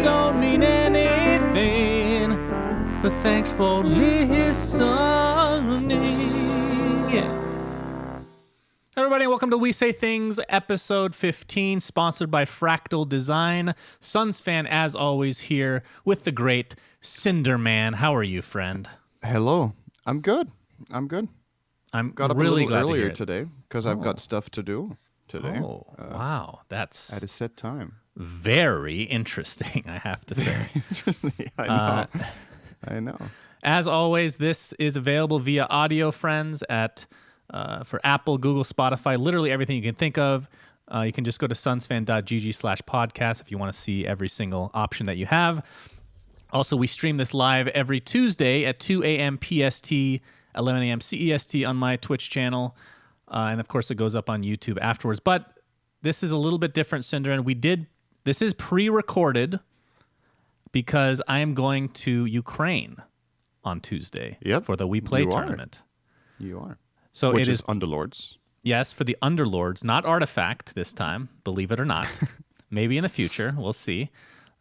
don't mean anything, but thanks for listening. Yeah. Everybody, welcome to We Say Things, episode 15, sponsored by Fractal Design. Suns fan, as always, here with the great Cinderman. How are you, friend? Hello. I'm good. I'm got up really a little glad earlier to hear it. because I've got stuff to do today. Oh, wow. That's at a set time. very interesting, I have to say. I know. As always, this is available via audio, friends, at for Apple, Google, Spotify, literally everything you can think of. You can just go to sunsfan.gg/podcast if you want to see every single option that you have. Also, we stream this live every Tuesday at 2 a.m. PST, 11 a.m. CEST on my Twitch channel. And of course, it goes up on YouTube afterwards. But this is a little bit different, Cinder. And this is pre-recorded because I am going to Ukraine on Tuesday for the WePlay Tournament. You are. So Which it is Underlords. Yes, for the Underlords, not Artifact this time, believe it or not. Maybe in the future, we'll see.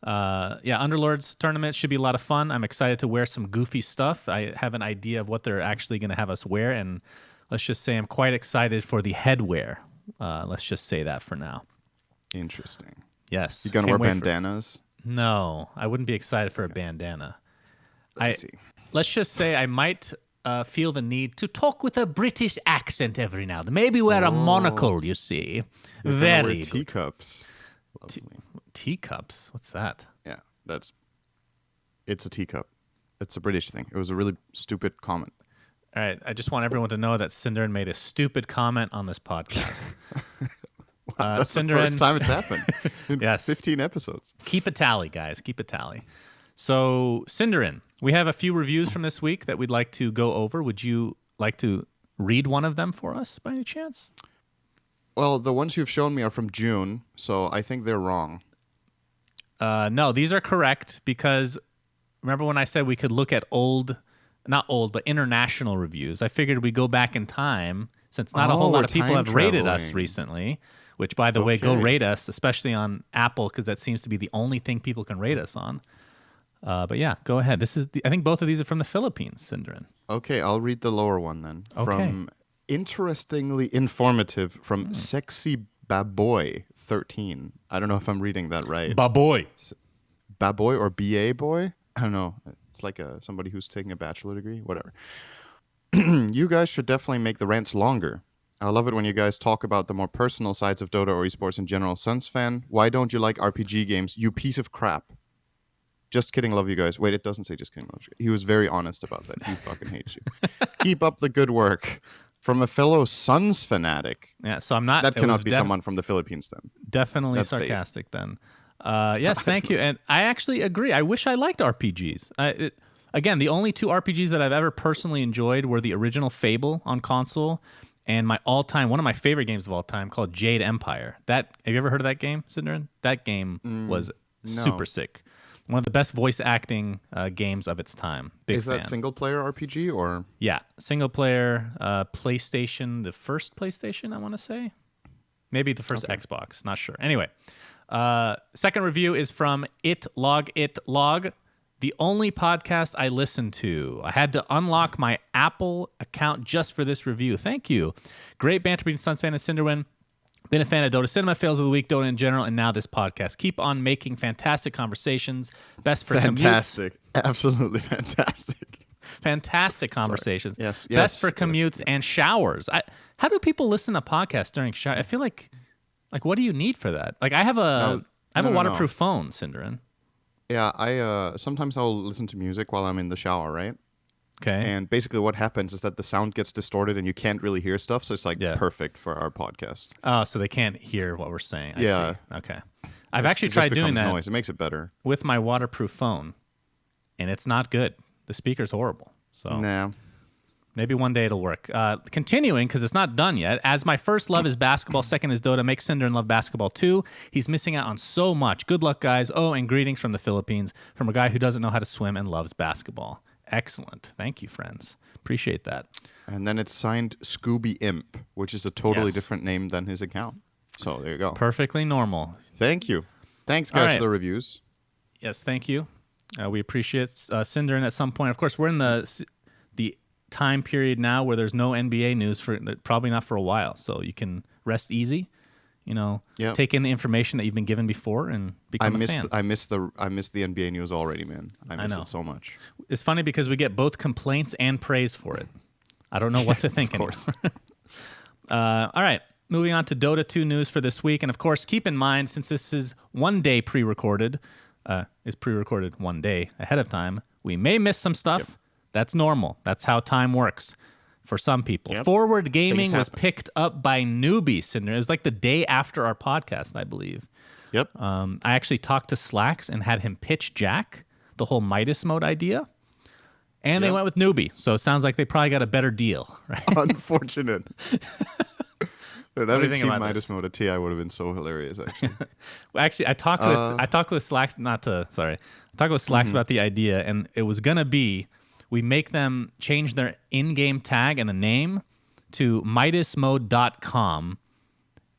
Underlords tournament should be a lot of fun. I'm excited to wear some goofy stuff. I have an idea of what they're actually going to have us wear, and let's just say I'm quite excited for the headwear. Let's just say that for now. Interesting. Yes. You going to wear bandanas? No, I wouldn't be excited for a bandana. Let's see. Let's just say I might feel the need to talk with a British accent every now and then. Maybe wear a monocle, you see. You're Very wear teacups. Teacups? What's that? Yeah, it's a teacup. It's a British thing. It was a really stupid comment. All right, I just want everyone to know that Cinderin made a stupid comment on this podcast. Wow, that's the first time it's happened in Yes. 15 episodes. Keep a tally, guys. Keep a tally. So, Cinderin, we have a few reviews from this week that we'd like to go over. Would you like to read one of them for us by any chance? Well, the ones you've shown me are from June, so I think they're wrong. No, these are correct because remember when I said we could look at not old, but international reviews? I figured we'd go back in time since not a whole lot of people have rated us recently, which, by the way, go rate us, especially on Apple, because that seems to be the only thing people can rate us on. But yeah, go ahead. I think both of these are from the Philippines, Cinderin. Okay, I'll read the lower one then. Okay. From Interestingly Informative from Sexy Baboy 13. I don't know if I'm reading that right. Baboy. Baboy or BA boy? I don't know. It's like somebody who's taking a bachelor degree. Whatever. You guys should definitely make the rants longer. I love it when you guys talk about the more personal sides of Dota or esports in general. Suns fan, why don't you like RPG games? You piece of crap. Just kidding, love you guys. Wait, it doesn't say just kidding, love you guys. He was very honest about that. He fucking hates you. Keep up the good work. From a fellow Suns fanatic. Yeah, so I'm not... That cannot be someone from the Philippines then. Definitely That's sarcastic then. Yes, thank you. And I actually agree. I wish I liked RPGs. Again, the only two RPGs that I've ever personally enjoyed were the original Fable on console and one of my favorite games of all time called Jade Empire. Have you ever heard of that game, Cinderin? That game was super sick. One of the best voice acting games of its time. Big fan. Is that single player RPG or? Yeah, single player, PlayStation, the first PlayStation, I want to say. Maybe the first Xbox, not sure. Anyway, second review is from It Log, the only podcast I listen to. I had to unlock my Apple account just for this review. Thank you. Great banter between Sunsfan and Cinderwin. Been a fan of Dota Cinema, Fails of the Week, Dota in general, and now this podcast. Keep on making fantastic conversations. Best for fantastic. Commutes. Absolutely fantastic. Fantastic conversations. Yes. Best for commutes and showers. How do people listen to podcasts during shower? I feel like what do you need for that? Like I have a waterproof phone, Cinderin. Yeah, I sometimes I'll listen to music while I'm in the shower, right? Okay. And basically what happens is that the sound gets distorted and you can't really hear stuff, so it's perfect for our podcast. Oh, so they can't hear what we're saying. I see. Okay. I've actually just tried doing that. Noise. It makes it better. With my waterproof phone, and it's not good. The speaker's horrible. So nah. Maybe one day it'll work. Continuing, because it's not done yet. As my first love is basketball, second is Dota, make Cinderin love basketball too. He's missing out on so much. Good luck, guys. Oh, and greetings from the Philippines, from a guy who doesn't know how to swim and loves basketball. Excellent. Thank you, friends. Appreciate that. And then it's signed Scooby Imp, which is a totally different name than his account. So there you go. Perfectly normal. Thank you. Thanks, guys, right. for the reviews. Yes, thank you. We appreciate Cinder. And at some point, of course, we're in the time period now where there's no NBA news for probably not for a while. So you can rest easy. Yeah. Take in the information that you've been given before and become a fan. I miss the NBA news already, man. I miss know. it so much. It's funny because we get both complaints and praise for it. I don't know what to think anymore. All right. Moving on to Dota 2 news for this week. And of course, keep in mind, since this is 1 day pre-recorded, is pre-recorded 1 day ahead of time, we may miss some stuff. Yep. That's normal. That's how time works for some people. Yep. Forward Gaming was picked up by Newbee, Cinder. It was like the day after our podcast, I believe. Yep. I actually talked to Slacks and had him pitch Jack, the whole Midas mode idea. And they went with Newbee. So it sounds like they probably got a better deal, right? Unfortunate. Dude, What do you think Team about Midas this? mode at TI would have been so hilarious, actually. Well, actually, I talked with Slacks, I talked with Slacks about the idea, and it was going to be, we make them change their in-game tag and the name to MidasMode.com,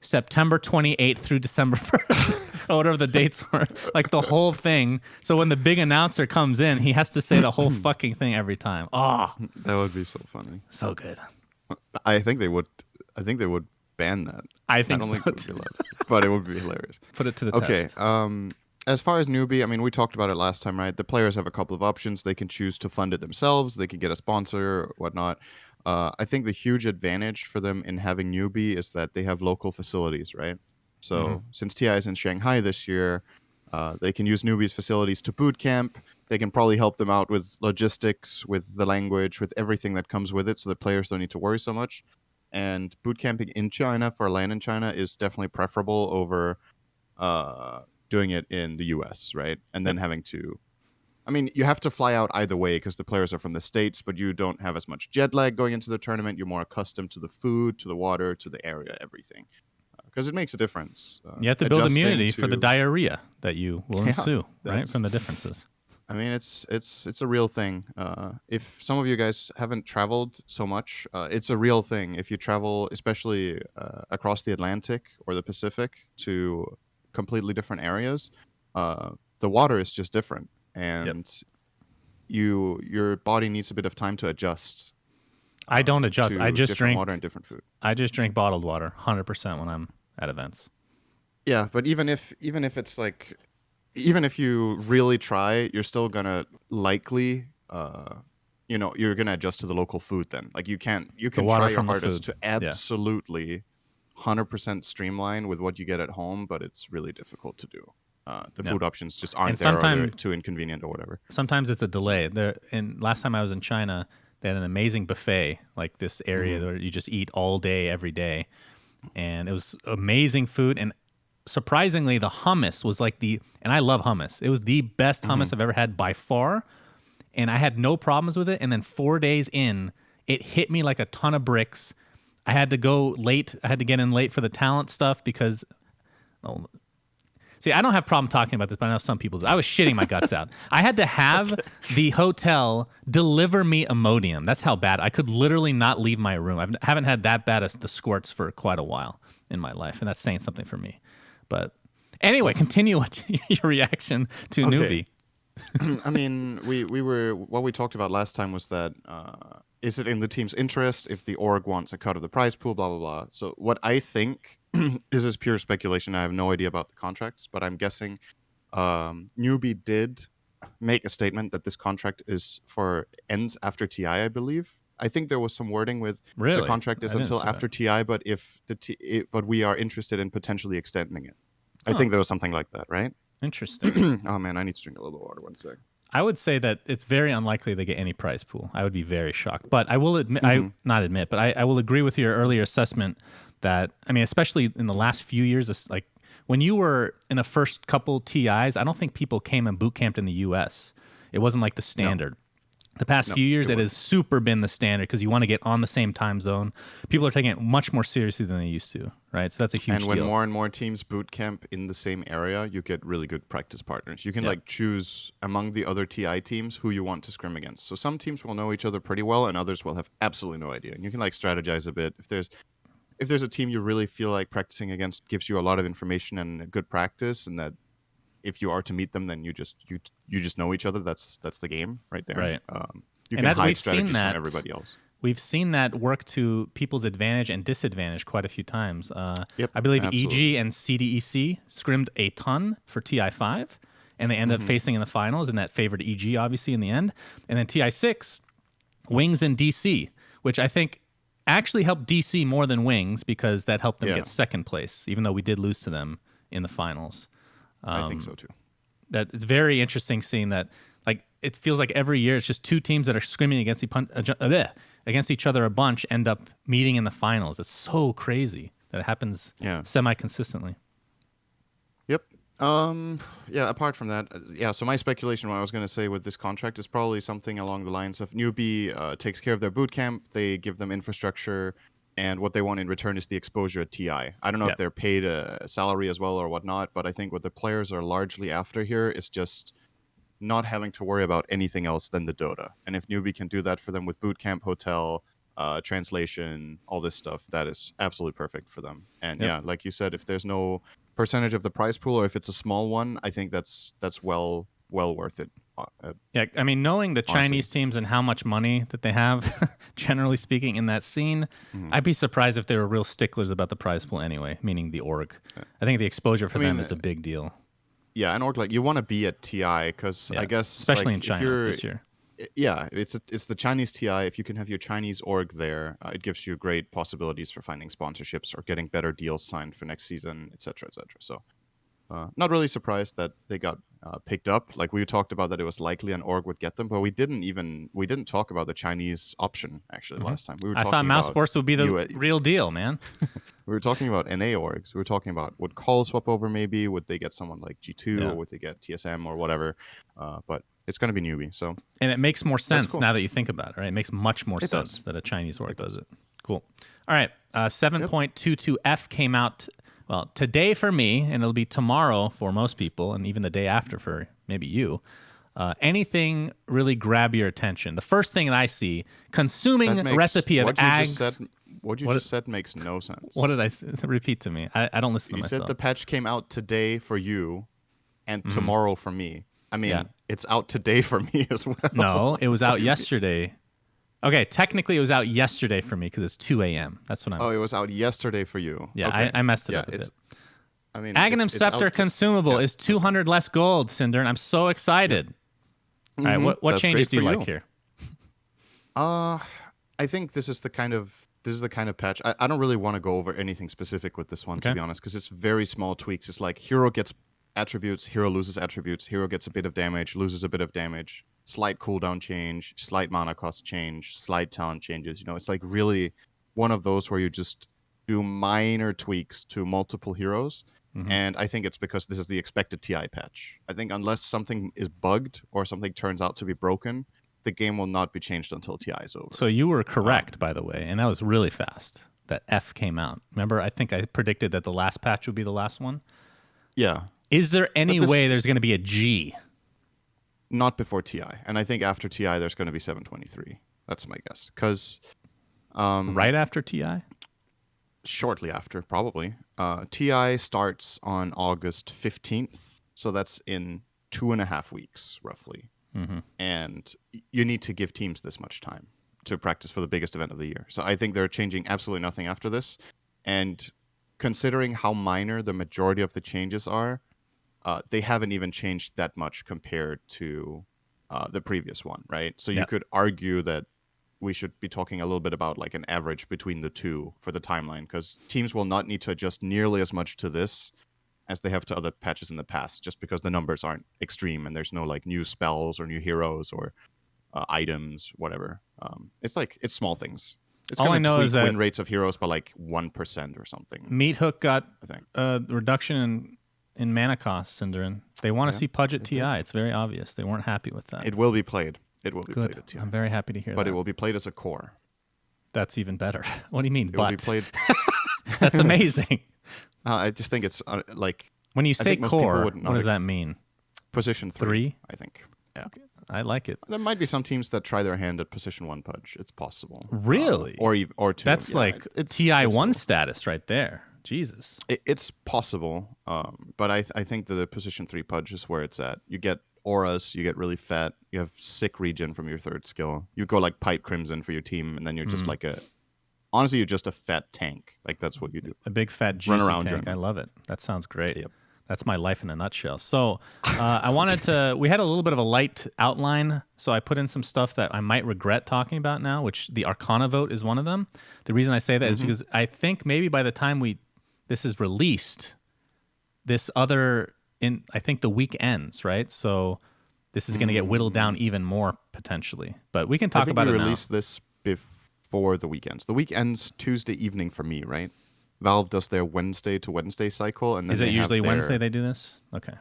September 28th through December 1st, or whatever the dates were, like the whole thing. So when the big announcer comes in, he has to say the whole fucking thing every time. Oh, that would be so funny. So good. I think they would ban that. I don't think so it would be allowed, but it would be hilarious. Put it to the test. Okay. As far as Newbee, I mean, we talked about it last time, right? The players have a couple of options. They can choose to fund it themselves. They can get a sponsor or whatnot. I think the huge advantage for them in having Newbee is that they have local facilities, right? So since TI is in Shanghai this year, they can use Newbee's facilities to boot camp. They can probably help them out with logistics, with the language, with everything that comes with it, so the players don't need to worry so much. And boot camping in China for LAN in China is definitely preferable over doing it in the US, right? And then having to, I mean, you have to fly out either way because the players are from the States, but you don't have as much jet lag going into the tournament. You're more accustomed to the food, to the water, to the area, everything. Because it makes a difference. You have to build immunity for the diarrhea that you will ensue, right, from the differences. I mean, it's a real thing. If some of you guys haven't traveled so much, it's a real thing. If you travel, especially across the Atlantic or the Pacific to completely different areas, the water is just different, and your body needs a bit of time to adjust. I don't adjust. I just drink water and different food. I just drink bottled water, 100% when I'm at events. Yeah, but even if it's like, even if you really try, you're still gonna likely, you're gonna adjust to the local food. Then, like you can try your hardest to absolutely 100% streamline with what you get at home, but it's really difficult to do. The food options just aren't there, or they're too inconvenient or whatever. Sometimes it's a delay. And last time I was in China, they had an amazing buffet, like this area where you just eat all day, every day. And it was amazing food. And surprisingly, the hummus was and I love hummus. It was the best hummus I've ever had by far. And I had no problems with it. And then 4 days in, it hit me like a ton of bricks. I had to go late. I had to get in late for the talent stuff because... See, I don't have a problem talking about this, but I know some people do. I was shitting my guts out. I had to have the hotel deliver me Imodium. That's how bad. I could literally not leave my room. I haven't had that bad as the squirts for quite a while in my life, and that's saying something for me. But anyway, continue your reaction to Newbee. I mean, what we talked about last time was that is it in the team's interest if the org wants a cut of the prize pool, blah, blah, blah. So what I think, this is pure speculation. I have no idea about the contracts, but I'm guessing Newbee did make a statement that this contract ends after TI, I believe. I think there was some wording with the contract is until after TI, but but we are interested in potentially extending it. I think there was something like that, right? Interesting. Oh man, I need to drink a little water. 1 sec. I would say that it's very unlikely they get any prize pool. I would be very shocked. But I will admit, I will agree with your earlier assessment that, I mean, especially in the last few years, it's like when you were in the first couple TIs, I don't think people came and boot camped in the US. It wasn't like the standard. No. The past few years, it has super been the standard because you want to get on the same time zone. People are taking it much more seriously than they used to, right? So that's a huge deal. And when more and more teams boot camp in the same area, you get really good practice partners. You can choose among the other TI teams who you want to scrim against. So some teams will know each other pretty well, and others will have absolutely no idea. And you can strategize a bit. If there's a team you really feel like practicing against gives you a lot of information and good practice, and that if you are to meet them, then you just know each other. That's the game right there. Right. You And can hide we've seen strategies that from everybody else. We've seen that work to people's advantage and disadvantage quite a few times. Yep, I believe absolutely. EG and CDEC scrimmed a ton for TI5, and they ended up facing in the finals, and that favored EG, obviously, in the end. And then TI6, Wings and DC, which I think actually helped DC more than Wings because that helped them Yeah. get second place, even though we did lose to them in the finals. I think so too. That it's very interesting seeing that. Like, it feels like every year it's just two teams that are screaming against each other a bunch end up meeting in the finals. It's so crazy that it happens semi-consistently. Yep. Yeah, apart from that, so my speculation, what I was going to say with this contract is probably something along the lines of Newbee takes care of their boot camp, they give them infrastructure, and what they want in return is the exposure at TI. I don't know if they're paid a salary as well or whatnot, but I think what the players are largely after here is just not having to worry about anything else than the Dota. And if Newbie can do that for them with boot camp, hotel, translation, all this stuff, that is absolutely perfect for them. And like you said, if there's no percentage of the prize pool or if it's a small one, I think that's well worth it. Yeah, I mean, knowing the Honestly. Chinese teams and how much money that they have, generally speaking, in that scene, I'd be surprised if they were real sticklers about the prize pool anyway, meaning the org. I think the exposure for them is a big deal. Yeah, and org, like, you want to be at TI because I guess especially like, in China this year. Yeah, it's the Chinese TI. If you can have your Chinese org there, it gives you great possibilities for finding sponsorships or getting better deals signed for next season, etc., etc. So, not really surprised that they got picked up. Like, we talked about that it was likely an org would get them, but we didn't talk about the Chinese option actually last time. I thought Mouse Sports would be the real deal, man. We were talking about NA orgs. We were talking about would Call swap over maybe? Would they get someone like G2 or would they get TSM or whatever? But it's going to be Newbie. So, and it makes more sense now that you think about it, right? It makes much more sense that a Chinese org does it. Cool. All right. 7.22F came out, well, today for me, and it'll be tomorrow for most people, and even the day after for maybe you. Anything really grab your attention? The first thing that I see, consuming a recipe of eggs. What you just said makes no sense. What did I say? Repeat to me. I don't listen to myself. You said the patch came out today for you and tomorrow for me. I mean, it's out today for me as well. No, it was out yesterday. Okay, technically it was out yesterday for me because it's 2 a.m. That's what I'm... Oh, it was out yesterday for you. Yeah, okay. I messed it up a bit. I mean, Aghanim Scepter consumable is 200 less gold, Cinder, and I'm so excited. All right, what changes do you like here? I think this is the kind of patch. I don't really want to go over anything specific with this one, to be honest, because it's very small tweaks. It's like hero gets attributes, hero loses attributes, hero gets a bit of damage, loses a bit of damage, slight cooldown change, slight mana cost change, slight talent changes. You know, it's like really one of those where you just do minor tweaks to multiple heroes. And I think it's because this is the expected TI patch. I think unless something is bugged or something turns out to be broken, the game will not be changed until TI is over. So you were correct, by the way, and that was really fast. That F came out. Remember, I think I predicted that the last patch would be the last one? Yeah. Is there any way there's going to be a G? Not before TI. And I think after TI, there's going to be 723. That's my guess. Because... right after TI? Shortly after, probably. TI starts on August 15th. So that's in 2.5 weeks, roughly. And you need to give teams this much time to practice for the biggest event of the year. So I think they're changing absolutely nothing after this. And considering how minor the majority of the changes are, they haven't even changed that much compared to the previous one, right? So you could argue that we should be talking a little bit about like an average between the two for the timeline, because teams will not need to adjust nearly as much to this as they have to other patches in the past, just because the numbers aren't extreme and there's no like new spells or new heroes or items, whatever. It's small things. It's all I know tweak is that win rates of heroes by like 1% or something. Meat Hook got I think a reduction in mana costs, Cinderin. They want to see Pudge at TI. It's very obvious. They weren't happy with that. It will be played. It will be played at TI. I'm very happy to hear that. But it will be played as a core. That's even better. What do you mean, It will be played... That's amazing. I just think it's like... When you say core, what does that mean? Position 3, I think. Yeah. Okay. I like it. There might be some teams that try their hand at position 1 Pudge. It's possible. Really? Or 2. That's like TI1 status right there. Jesus. It's possible, but I think the position 3 pudge is where it's at. You get auras, you get really fat, you have sick regen from your third skill. You go like Pipe Crimson for your team, and then you're just like honestly, you're just a fat tank. Like, that's what you do. A big fat juicy Run around tank. generally. I love it. That sounds great. Yep. That's my life in a nutshell. So I wanted to, we had a little bit of a light outline, so I put in some stuff that I might regret talking about now, which the Arcana Vote is one of them. The reason I say that is because I think maybe by the time this is released, I think the week ends, right? So this is going to get whittled down even more potentially. But we can talk about it now. I think we released this before the weekends. The week ends Tuesday evening for me, right? Valve does their Wednesday to Wednesday cycle, and then is it usually Wednesday they do this? Okay.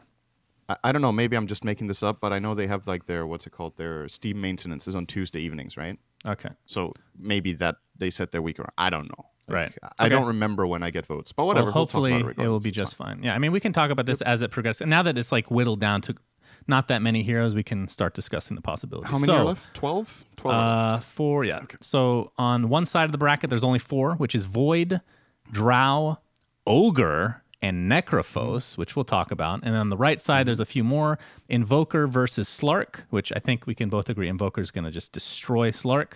I don't know. Maybe I'm just making this up, but I know they have like their their Steam maintenance is on Tuesday evenings, right? Okay. So maybe that they set their week around. I don't know. Right. I don't remember when I get votes, but whatever. Well, hopefully we'll talk about it will be just fine. Yeah. I mean, we can talk about this as it progresses. And now that it's like whittled down to not that many heroes, we can start discussing the possibilities. How many are left? 12? 12 are left. 4, yeah. Okay. So on one side of the bracket, there's only 4, which is Void, Drow, Ogre, and Necrophos, which we'll talk about. And on the right side, there's a few more. Invoker versus Slark, which I think we can both agree Invoker is going to just destroy Slark.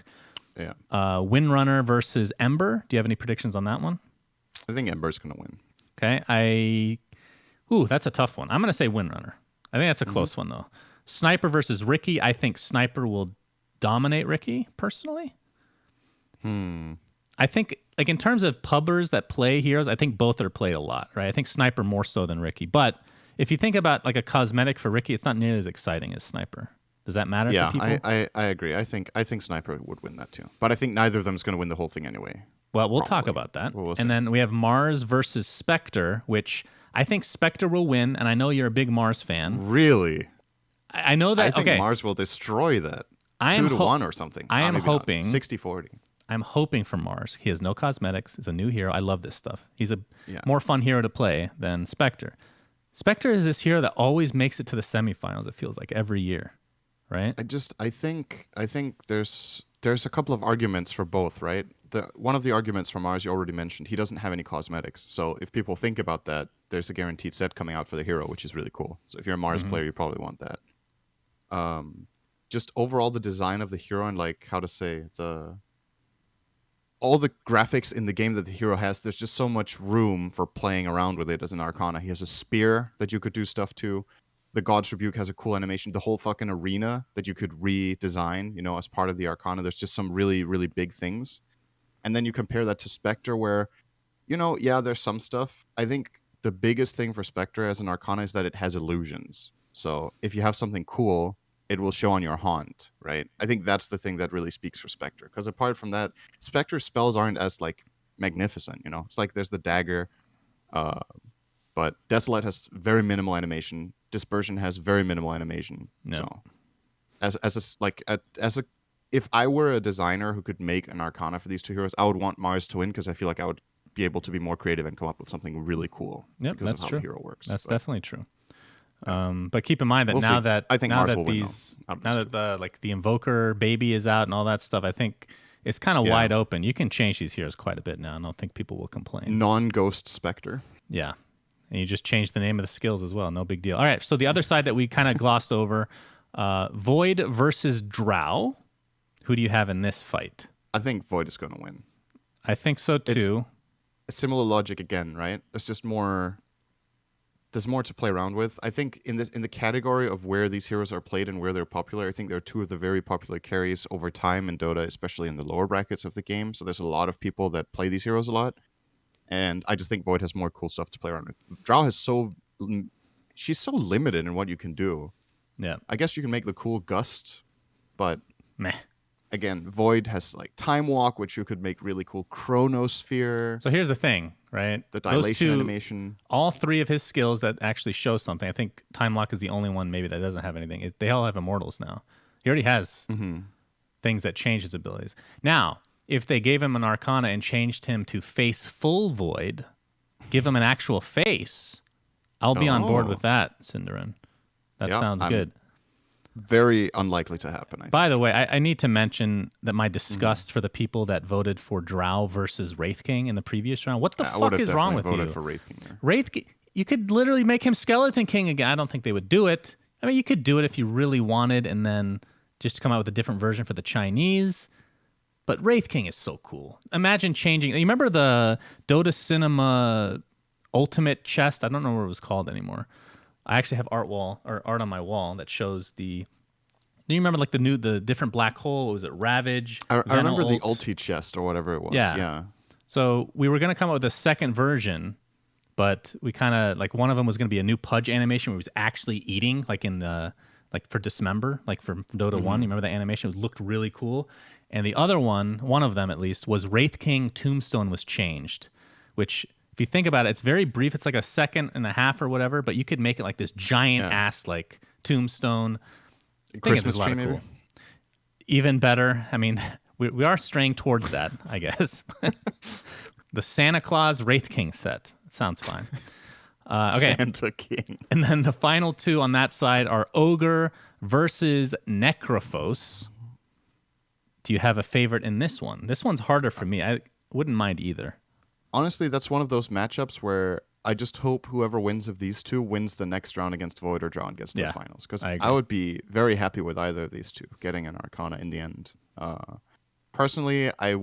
Yeah. Windrunner versus Ember. Do you have any predictions on that one? I think Ember's going to win. Okay. That's a tough one. I'm going to say Windrunner. I think that's a close one, though. Sniper versus Ricky. I think Sniper will dominate Ricky, personally. I think, like, in terms of pubbers that play heroes, I think both are played a lot, right? I think Sniper more so than Ricky. But if you think about, like, a cosmetic for Ricky, it's not nearly as exciting as Sniper. Does that matter to people? Yeah, I agree. I think Sniper would win that, too. But I think neither of them is going to win the whole thing anyway. Well, we'll talk about that. We'll and then we have Mars versus Spectre, which I think Spectre will win, and I know you're a big Mars fan. Really? I know that. I think Mars will destroy that. 2-1 or something. I am hoping 60-40. I'm hoping for Mars. He has no cosmetics. He's a new hero. I love this stuff. He's a more fun hero to play than Spectre. Spectre is this hero that always makes it to the semifinals. It feels like every year, right? I think there's a couple of arguments for both, right? One of the arguments for Mars you already mentioned. He doesn't have any cosmetics, so if people think about that, there's a guaranteed set coming out for the hero, which is really cool. So if you're a Mars player, you probably want that. Just overall, the design of the hero and like how to say all the graphics in the game that the hero has, there's just so much room for playing around with it as an Arcana. He has a spear that you could do stuff to. The God's Rebuke has a cool animation. The whole fucking arena that you could redesign, as part of the Arcana. There's just some really, really big things. And then you compare that to Spectre where, there's some stuff. I think the biggest thing for Spectre as an Arcana is that it has illusions. So if you have something cool, it will show on your haunt, right? I think that's the thing that really speaks for Spectre. Because apart from that, Spectre's spells aren't as, like, magnificent, It's like there's the dagger, but Desolate has very minimal animation. Dispersion has very minimal animation. No. So, if I were a designer who could make an Arcana for these two heroes, I would want Mars to win because I feel like I would be able to be more creative and come up with something really cool. Yep, because that's of how true. the hero works. That's definitely true. But keep in mind that We'll now see. that I think now Mars that will win, these though. now that the Invoker baby is out and all that stuff, I think it's kind of wide open. You can change these heroes quite a bit now. I don't think people will complain. Non-ghost Spectre. Yeah. And you just change the name of the skills as well. No big deal. All right. So the other side that we kind of glossed over, Void versus Drow. Who do you have in this fight? I think Void is going to win. I think so too. It's a similar logic again, right? It's just more. There's more to play around with. I think in the category of where these heroes are played and where they're popular, I think they're two of the very popular carries over time in Dota, especially in the lower brackets of the game. So there's a lot of people that play these heroes a lot. And I just think Void has more cool stuff to play around with. Drow she's so limited in what you can do. Yeah. I guess you can make the cool Gust, but meh. Again, Void has like Time Walk, which you could make really cool. Chronosphere. So here's the thing, right? The dilation animation. All 3 of his skills that actually show something. I think Time Lock is the only one maybe that doesn't have anything. They all have immortals now. He already has things that change his abilities. Now, if they gave him an Arcana and changed him to face full Void, give him an actual face, I'll be on board with that, Cinderin. That sounds good. very unlikely to happen. I think. By the way, I need to mention that my disgust for the people that voted for Drow versus Wraith King in the previous round. What the I would fuck have is wrong definitely with voted you? for Wraith King there. Wraith King, you could literally make him Skeleton King again. I don't think they would do it. I mean, you could do it if you really wanted and then just come out with a different version for the Chinese. But Wraith King is so cool. Imagine changing. You remember the Dota Cinema Ultimate chest? I don't know what it was called anymore. I actually have art on my wall that shows the. Do you remember like the different black hole? Was it Ravage? I remember the Ult? ulti chest or whatever it was. Yeah. Yeah. So we were gonna come up with a second version, but we kind of like one of them was gonna be a new Pudge animation where he was actually eating, like in the for Dismember, like from Dota 1. You remember that animation? It looked really cool. And the other one of them at least, was Wraith King Tombstone was changed, which if you think about it, it's very brief. It's like a second and a half or whatever, but you could make it like this giant ass like tombstone. Christmas tree, maybe? Cool. Even better. I mean, we are straying towards that, I guess. The Santa Claus Wraith King set. It sounds fine. Okay. Santa King. And then the final two on that side are Ogre versus Necrophos. Do you have a favorite in this one? This one's harder for me. I wouldn't mind either. Honestly, that's one of those matchups where I just hope whoever wins of these two wins the next round against Void or Drow and gets to the finals. Because I would be very happy with either of these two getting an Arcana in the end. Personally, I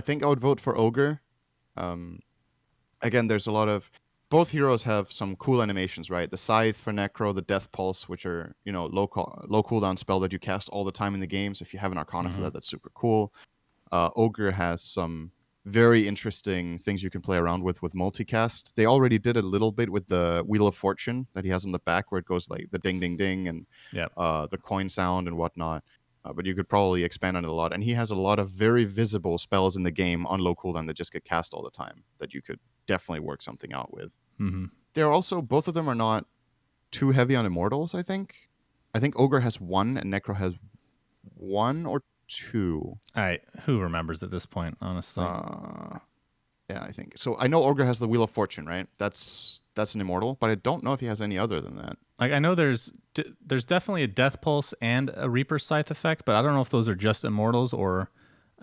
think I would vote for Ogre. Again, there's a lot of... Both heroes have some cool animations, right? The Scythe for Necro, the Death Pulse, which are, low cooldown spell that you cast all the time in the game. So if you have an Arcana for that, that's super cool. Ogre has some very interesting things you can play around with multicast. They already did a little bit with the Wheel of Fortune that he has on the back, where it goes like the ding, ding, ding, and the coin sound and whatnot. But you could probably expand on it a lot. And he has a lot of very visible spells in the game on low cooldown that just get cast all the time that you could definitely work something out with. They're also, both of them are not too heavy on Immortals, I think. I think Ogre has one and Necro has one or two. All right. Who remembers at this point, honestly? Yeah, I think. So I know Ogre has the Wheel of Fortune, right? That's an Immortal, but I don't know if he has any other than that. Like I know there's definitely a Death Pulse and a Reaper Scythe effect, but I don't know if those are just Immortals or...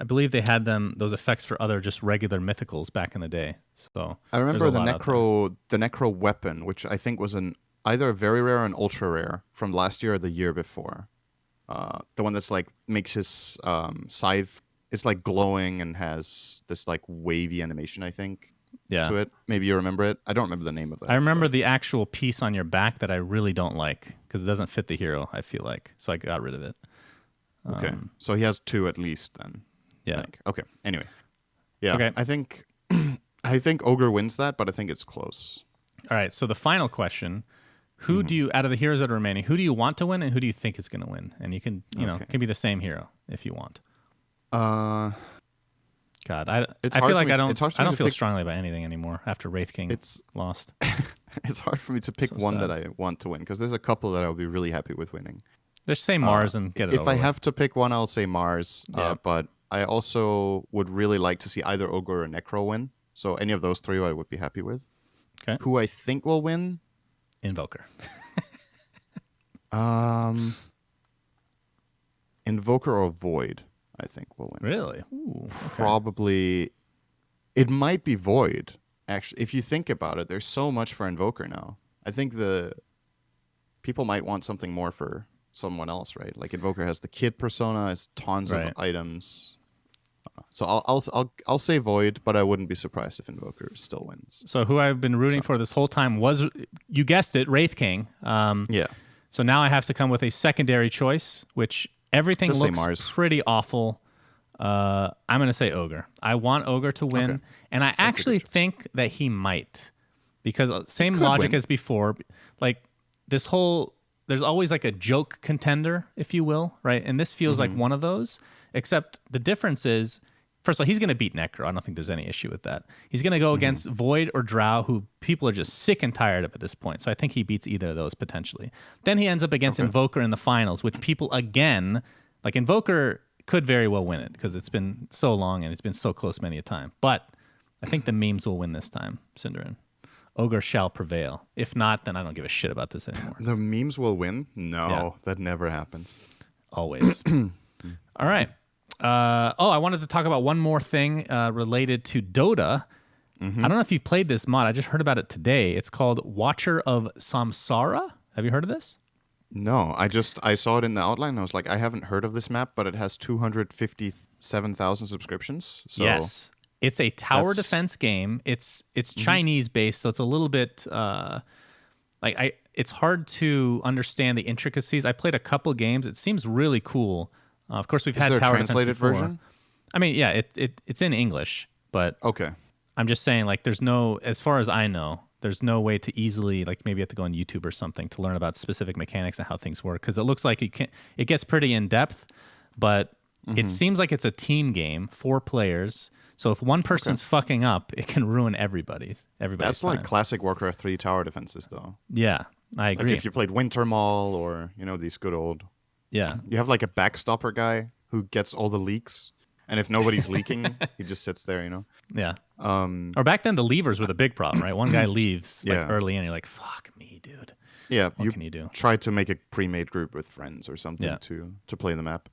I believe they had those effects for other just regular mythicals back in the day. So I remember the Necro weapon, which I think was either a very rare or an ultra rare from last year or the year before. The one that's like makes his scythe, it's like glowing and has this like wavy animation, I think. To it. Maybe you remember it. I don't remember the name of it. I remember the actual piece on your back that I really don't like because it doesn't fit the hero, I feel like. So I got rid of it. Okay. So he has two at least then. Yeah. Okay. Anyway. Yeah. Okay. I think Ogre wins that, but I think it's close. All right. So the final question: who do you, out of the heroes that are remaining, who do you want to win, and who do you think is going to win? And you can, it can be the same hero if you want. God, I feel like I don't feel strongly about anything anymore after Wraith King lost. It's hard for me to pick one that I want to win because there's a couple that I'll be really happy with winning. Just say Mars and get it over. If I have to pick one, I'll say Mars. But I also would really like to see either Ogre or Necro win. So any of those three I would be happy with. Okay. Who I think will win? Invoker. Invoker or Void, I think will win. Really? Ooh, okay. Probably. It might be Void, actually. If you think about it, there's so much for Invoker now. I think the people might want something more for someone else, right? Like Invoker has the kid persona, has tons of items. So I'll say Void, but I wouldn't be surprised if Invoker still wins. So who I've been rooting for this whole time was, you guessed it, Wraith King. Yeah. So now I have to come with a secondary choice, which everything looks pretty awful. I'm going to say Ogre. I want Ogre to win, and I actually think that he might, because same logic as before. Like this whole, there's always like a joke contender, if you will, right? And this feels like one of those. Except the difference is, first of all, he's going to beat Necro. I don't think there's any issue with that. He's going to go against Void or Drow, who people are just sick and tired of at this point. So I think he beats either of those potentially. Then he ends up against Invoker in the finals, which people, again, like Invoker could very well win it because it's been so long and it's been so close many a time. But I think the memes will win this time, Cinderin. Ogre shall prevail. If not, then I don't give a shit about this anymore. The memes will win? Yeah. No, that never happens. Always. All right. I wanted to talk about one more thing related to Dota. Mm-hmm. I don't know if you've played this mod. I just heard about it today. It's called Watcher of Samsara. Have you heard of this? No, I saw it in the outline. And I was like, I haven't heard of this map, but it has 257,000 subscriptions. So Yes. It's a tower that's- defense game. It's Chinese based, so it's a little bit it's hard to understand the intricacies. I played a couple games. It seems really cool. Of course, we've is had there a tower translated defense before. version? I mean, yeah, it's in English, but Okay. I'm just saying, like, there's no, as far as I know, there's no way to easily, like, maybe you have to go on YouTube or something to learn about specific mechanics and how things work. Because it looks like it gets pretty in depth, but it seems like it's a team game, 4 players. So if one person's fucking up, it can ruin everybody's That's time. like classic Warcraft 3 tower defenses, though. Yeah, I agree. Like if you played Winter Mall or, these good old... Yeah. You have like a backstopper guy who gets all the leaks. And if nobody's leaking, he just sits there, Yeah. Or back then, the levers were the big problem, right? One guy leaves early and you're like, fuck me, dude. Yeah. What can you do? Try to make a pre-made group with friends or something to play the map.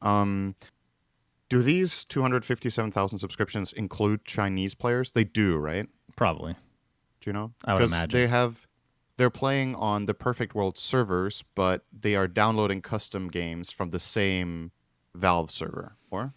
Do these 257,000 subscriptions include Chinese players? They do, right? Probably. Do you know? I would imagine. They're playing on the Perfect World servers, but they are downloading custom games from the same Valve server, or?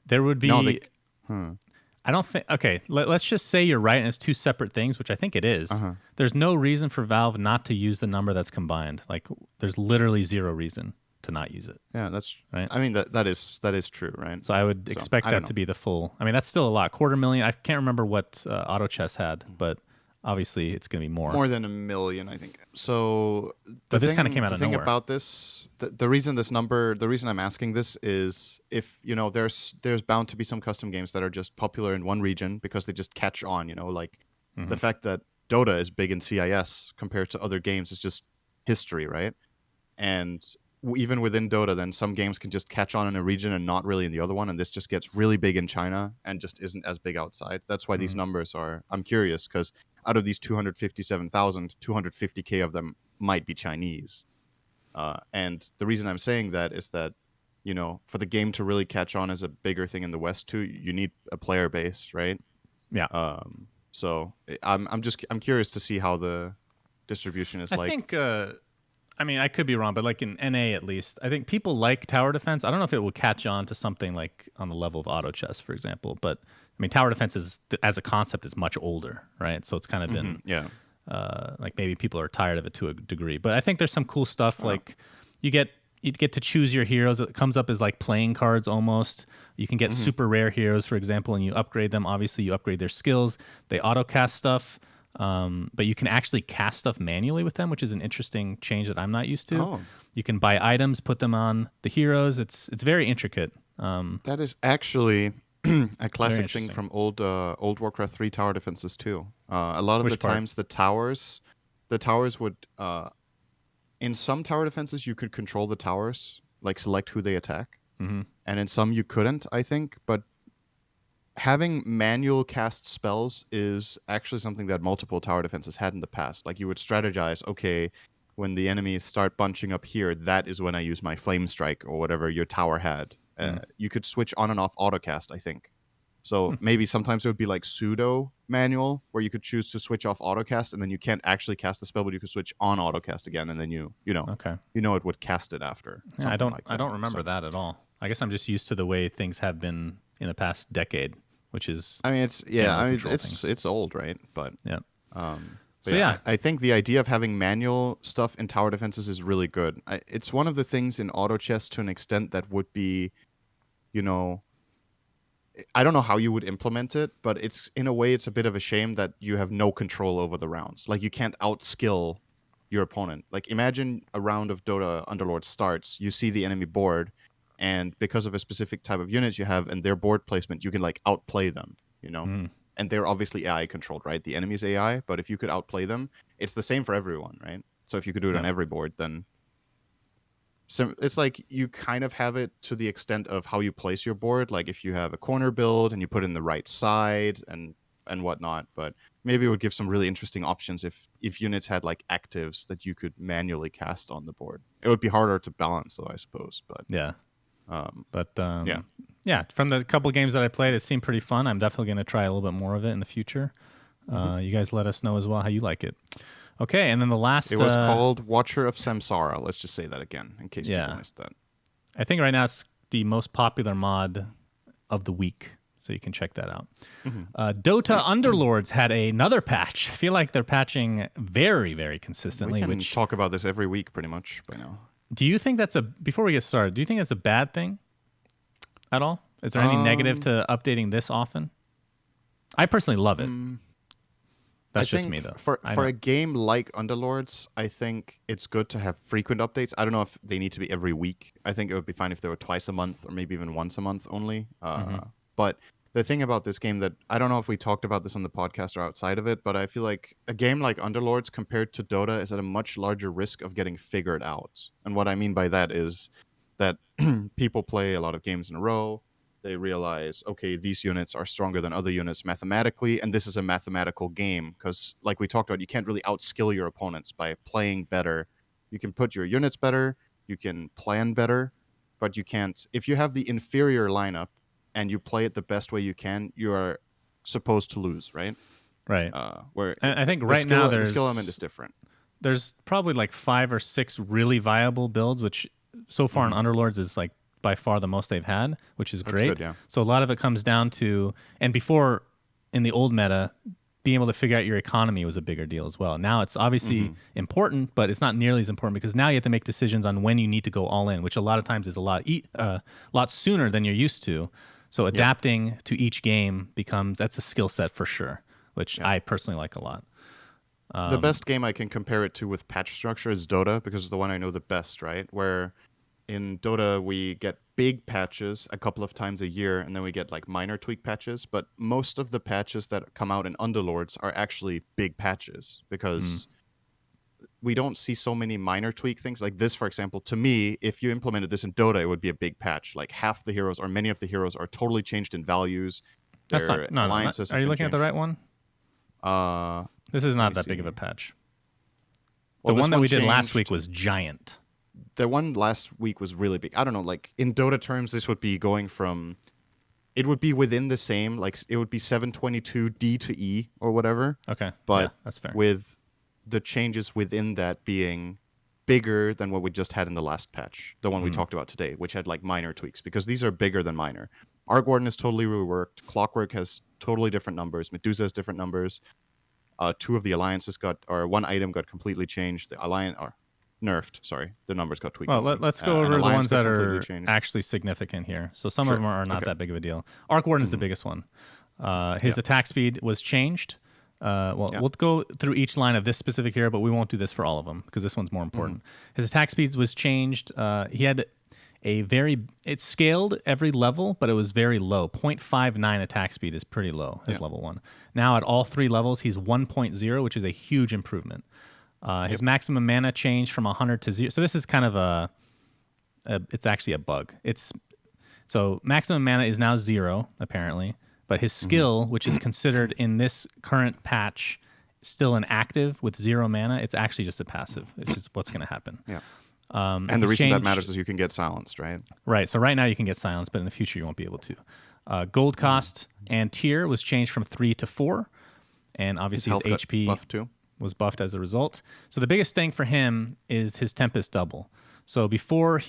There would be... No, I don't think... Okay, let's just say you're right and it's 2 separate things, which I think it is. Uh-huh. There's no reason for Valve not to use the number that's combined. Like, there's literally 0 reason to not use it. Yeah, that's right. I mean, that is true, right? So I would expect that to be the full... I mean, that's still a lot. 250,000. I can't remember what Auto Chess had, but obviously it's going to be more. More than 1 million, I think. So but this kind of came out of nowhere. The thing about this, the reason I'm asking this is if, there's bound to be some custom games that are just popular in one region because they just catch on, like the fact that Dota is big in CIS compared to other games is just history, right? And even within Dota, then some games can just catch on in a region and not really in the other one, and this just gets really big in China and just isn't as big outside. That's why these numbers are... I'm curious, because out of these 257,000, 250K of them might be Chinese. And the reason I'm saying that is that, for the game to really catch on as a bigger thing in the West too, you need a player base, right? Yeah. So I'm curious to see how the distribution is like. I think... I mean, I could be wrong, but like in NA at least, I think people like tower defense. I don't know if it will catch on to something like on the level of auto chess, for example. But I mean, tower defense as a concept is much older, right? So it's kind of been, like maybe people are tired of it to a degree. But I think there's some cool stuff. Like you get to choose your heroes. It comes up as like playing cards almost. You can get super rare heroes, for example, and you upgrade them. Obviously, you upgrade their skills. They auto cast stuff. But you can actually cast stuff manually with them, which is an interesting change that I'm not used to. Oh. You can buy items, put them on the heroes. It's very intricate. That is actually a classic thing from old Warcraft 3 tower defenses too. A lot of times the towers would in some tower defenses you could control the towers, like select who they attack, and in some you couldn't, I think, but having manual cast spells is actually something that multiple tower defenses had in the past. Like you would strategize, okay, when the enemies start bunching up here, that is when I use my flame strike or whatever your tower had. You could switch on and off autocast, I think. So maybe sometimes it would be like pseudo manual where you could choose to switch off autocast and then you can't actually cast the spell, but you could switch on autocast again and then it would cast it after. Yeah, I don't remember that at all. I guess I'm just used to the way things have been in the past decade. Which is, it's old, right? But yeah. I think the idea of having manual stuff in tower defenses is really good. It's one of the things in auto chess to an extent that would be, I don't know how you would implement it, but it's in a way it's a bit of a shame that you have no control over the rounds. Like you can't outskill your opponent. Like imagine a round of Dota Underlords starts, you see the enemy board. And because of a specific type of units you have and their board placement, you can like outplay them, And they're obviously AI controlled, right? The enemy's AI, but if you could outplay them, it's the same for everyone, right? So if you could do it on every board, then it's like you kind of have it to the extent of how you place your board. Like if you have a corner build and you put in the right side and whatnot, but maybe it would give some really interesting options if units had like actives that you could manually cast on the board. It would be harder to balance though, I suppose. But Yeah. But yeah. yeah, from the couple games that I played, it seemed pretty fun. I'm definitely going to try a little bit more of it in the future. You guys let us know as well how you like it. Okay, and then the last... It was called Watcher of Samsara. Let's just say that again in case people missed that. I think right now it's the most popular mod of the week, so you can check that out. Dota Underlords had another patch. I feel like they're patching very, very consistently. We can talk about this every week pretty much by now. Do you think that's before we get started, do you think that's a bad thing at all? Is there any negative to updating this often? I personally love it. That's just me, though. For a game like Underlords, I think it's good to have frequent updates. I don't know if they need to be every week. I think it would be fine if they were twice a month or maybe even once a month only. But the thing about this game that I don't know if we talked about this on the podcast or outside of it, but I feel like a game like Underlords compared to Dota is at a much larger risk of getting figured out. And what I mean by that is that people play a lot of games in a row. They realize, okay, these units are stronger than other units mathematically, and this is a mathematical game because, like we talked about, you can't really outskill your opponents by playing better. You can put your units better, you can plan better, but you can't. If you have the inferior lineup and you play it the best way you can, you are supposed to lose, right? Right. Where I think right now the skill element is different. There's probably like 5 or 6 really viable builds, which so far in Underlords is like by far the most they've had, which is great. Good, yeah. So a lot of it comes down to, and before in the old meta, being able to figure out your economy was a bigger deal as well. Now it's obviously important, but it's not nearly as important because now you have to make decisions on when you need to go all in, which a lot of times is a lot sooner than you're used to. So adapting to each game that's a skill set for sure, which I personally like a lot. The best game I can compare it to with patch structure is Dota because it's the one I know the best, right? Where in Dota, we get big patches a couple of times a year, and then we get like minor tweak patches. But most of the patches that come out in Underlords are actually big patches because we don't see so many minor tweak things. Like this, for example, to me, if you implemented this in Dota, it would be a big patch. Like half the heroes or many of the heroes are totally changed in values. That's not, no, are you looking at the right one? This is not that big of a patch. The one that we did last week was giant. The one last week was really big. I don't know, like in Dota terms, this would be going from, it would be within the same, like it would be 722 D to E or whatever. Okay, but that's fair. With the changes within that being bigger than what we just had in the last patch, the one we talked about today, which had like minor tweaks, because these are bigger than minor. Arc Warden is totally reworked. Clockwork has totally different numbers. Medusa has different numbers. 2 of the alliances one item got completely changed. The alliance or nerfed. Sorry, the numbers got tweaked. Well, let's go over the ones that are actually significant here. So some of them are not that big of a deal. Arc Warden is the biggest one. His attack speed was changed. We'll go through each line of this specific hero, but we won't do this for all of them because this one's more important. His attack speed was changed. He had it scaled every level, but it was very low. 0.59 attack speed is pretty low as level 1. Now at all 3 levels, he's 1.0, which is a huge improvement. His maximum mana changed from 100 to 0. So this is kind of it's actually a bug. So maximum mana is now 0, apparently, but his skill, which is considered in this current patch still an active with 0 mana, it's actually just a passive, which is what's going to happen. Yeah. And the reason that matters is you can get silenced, right? Right. So right now you can get silenced, but in the future you won't be able to. Gold cost and tier was changed from 3 to 4, and obviously his HP buffed too. Was buffed as a result. So the biggest thing for him is his Tempest double. So before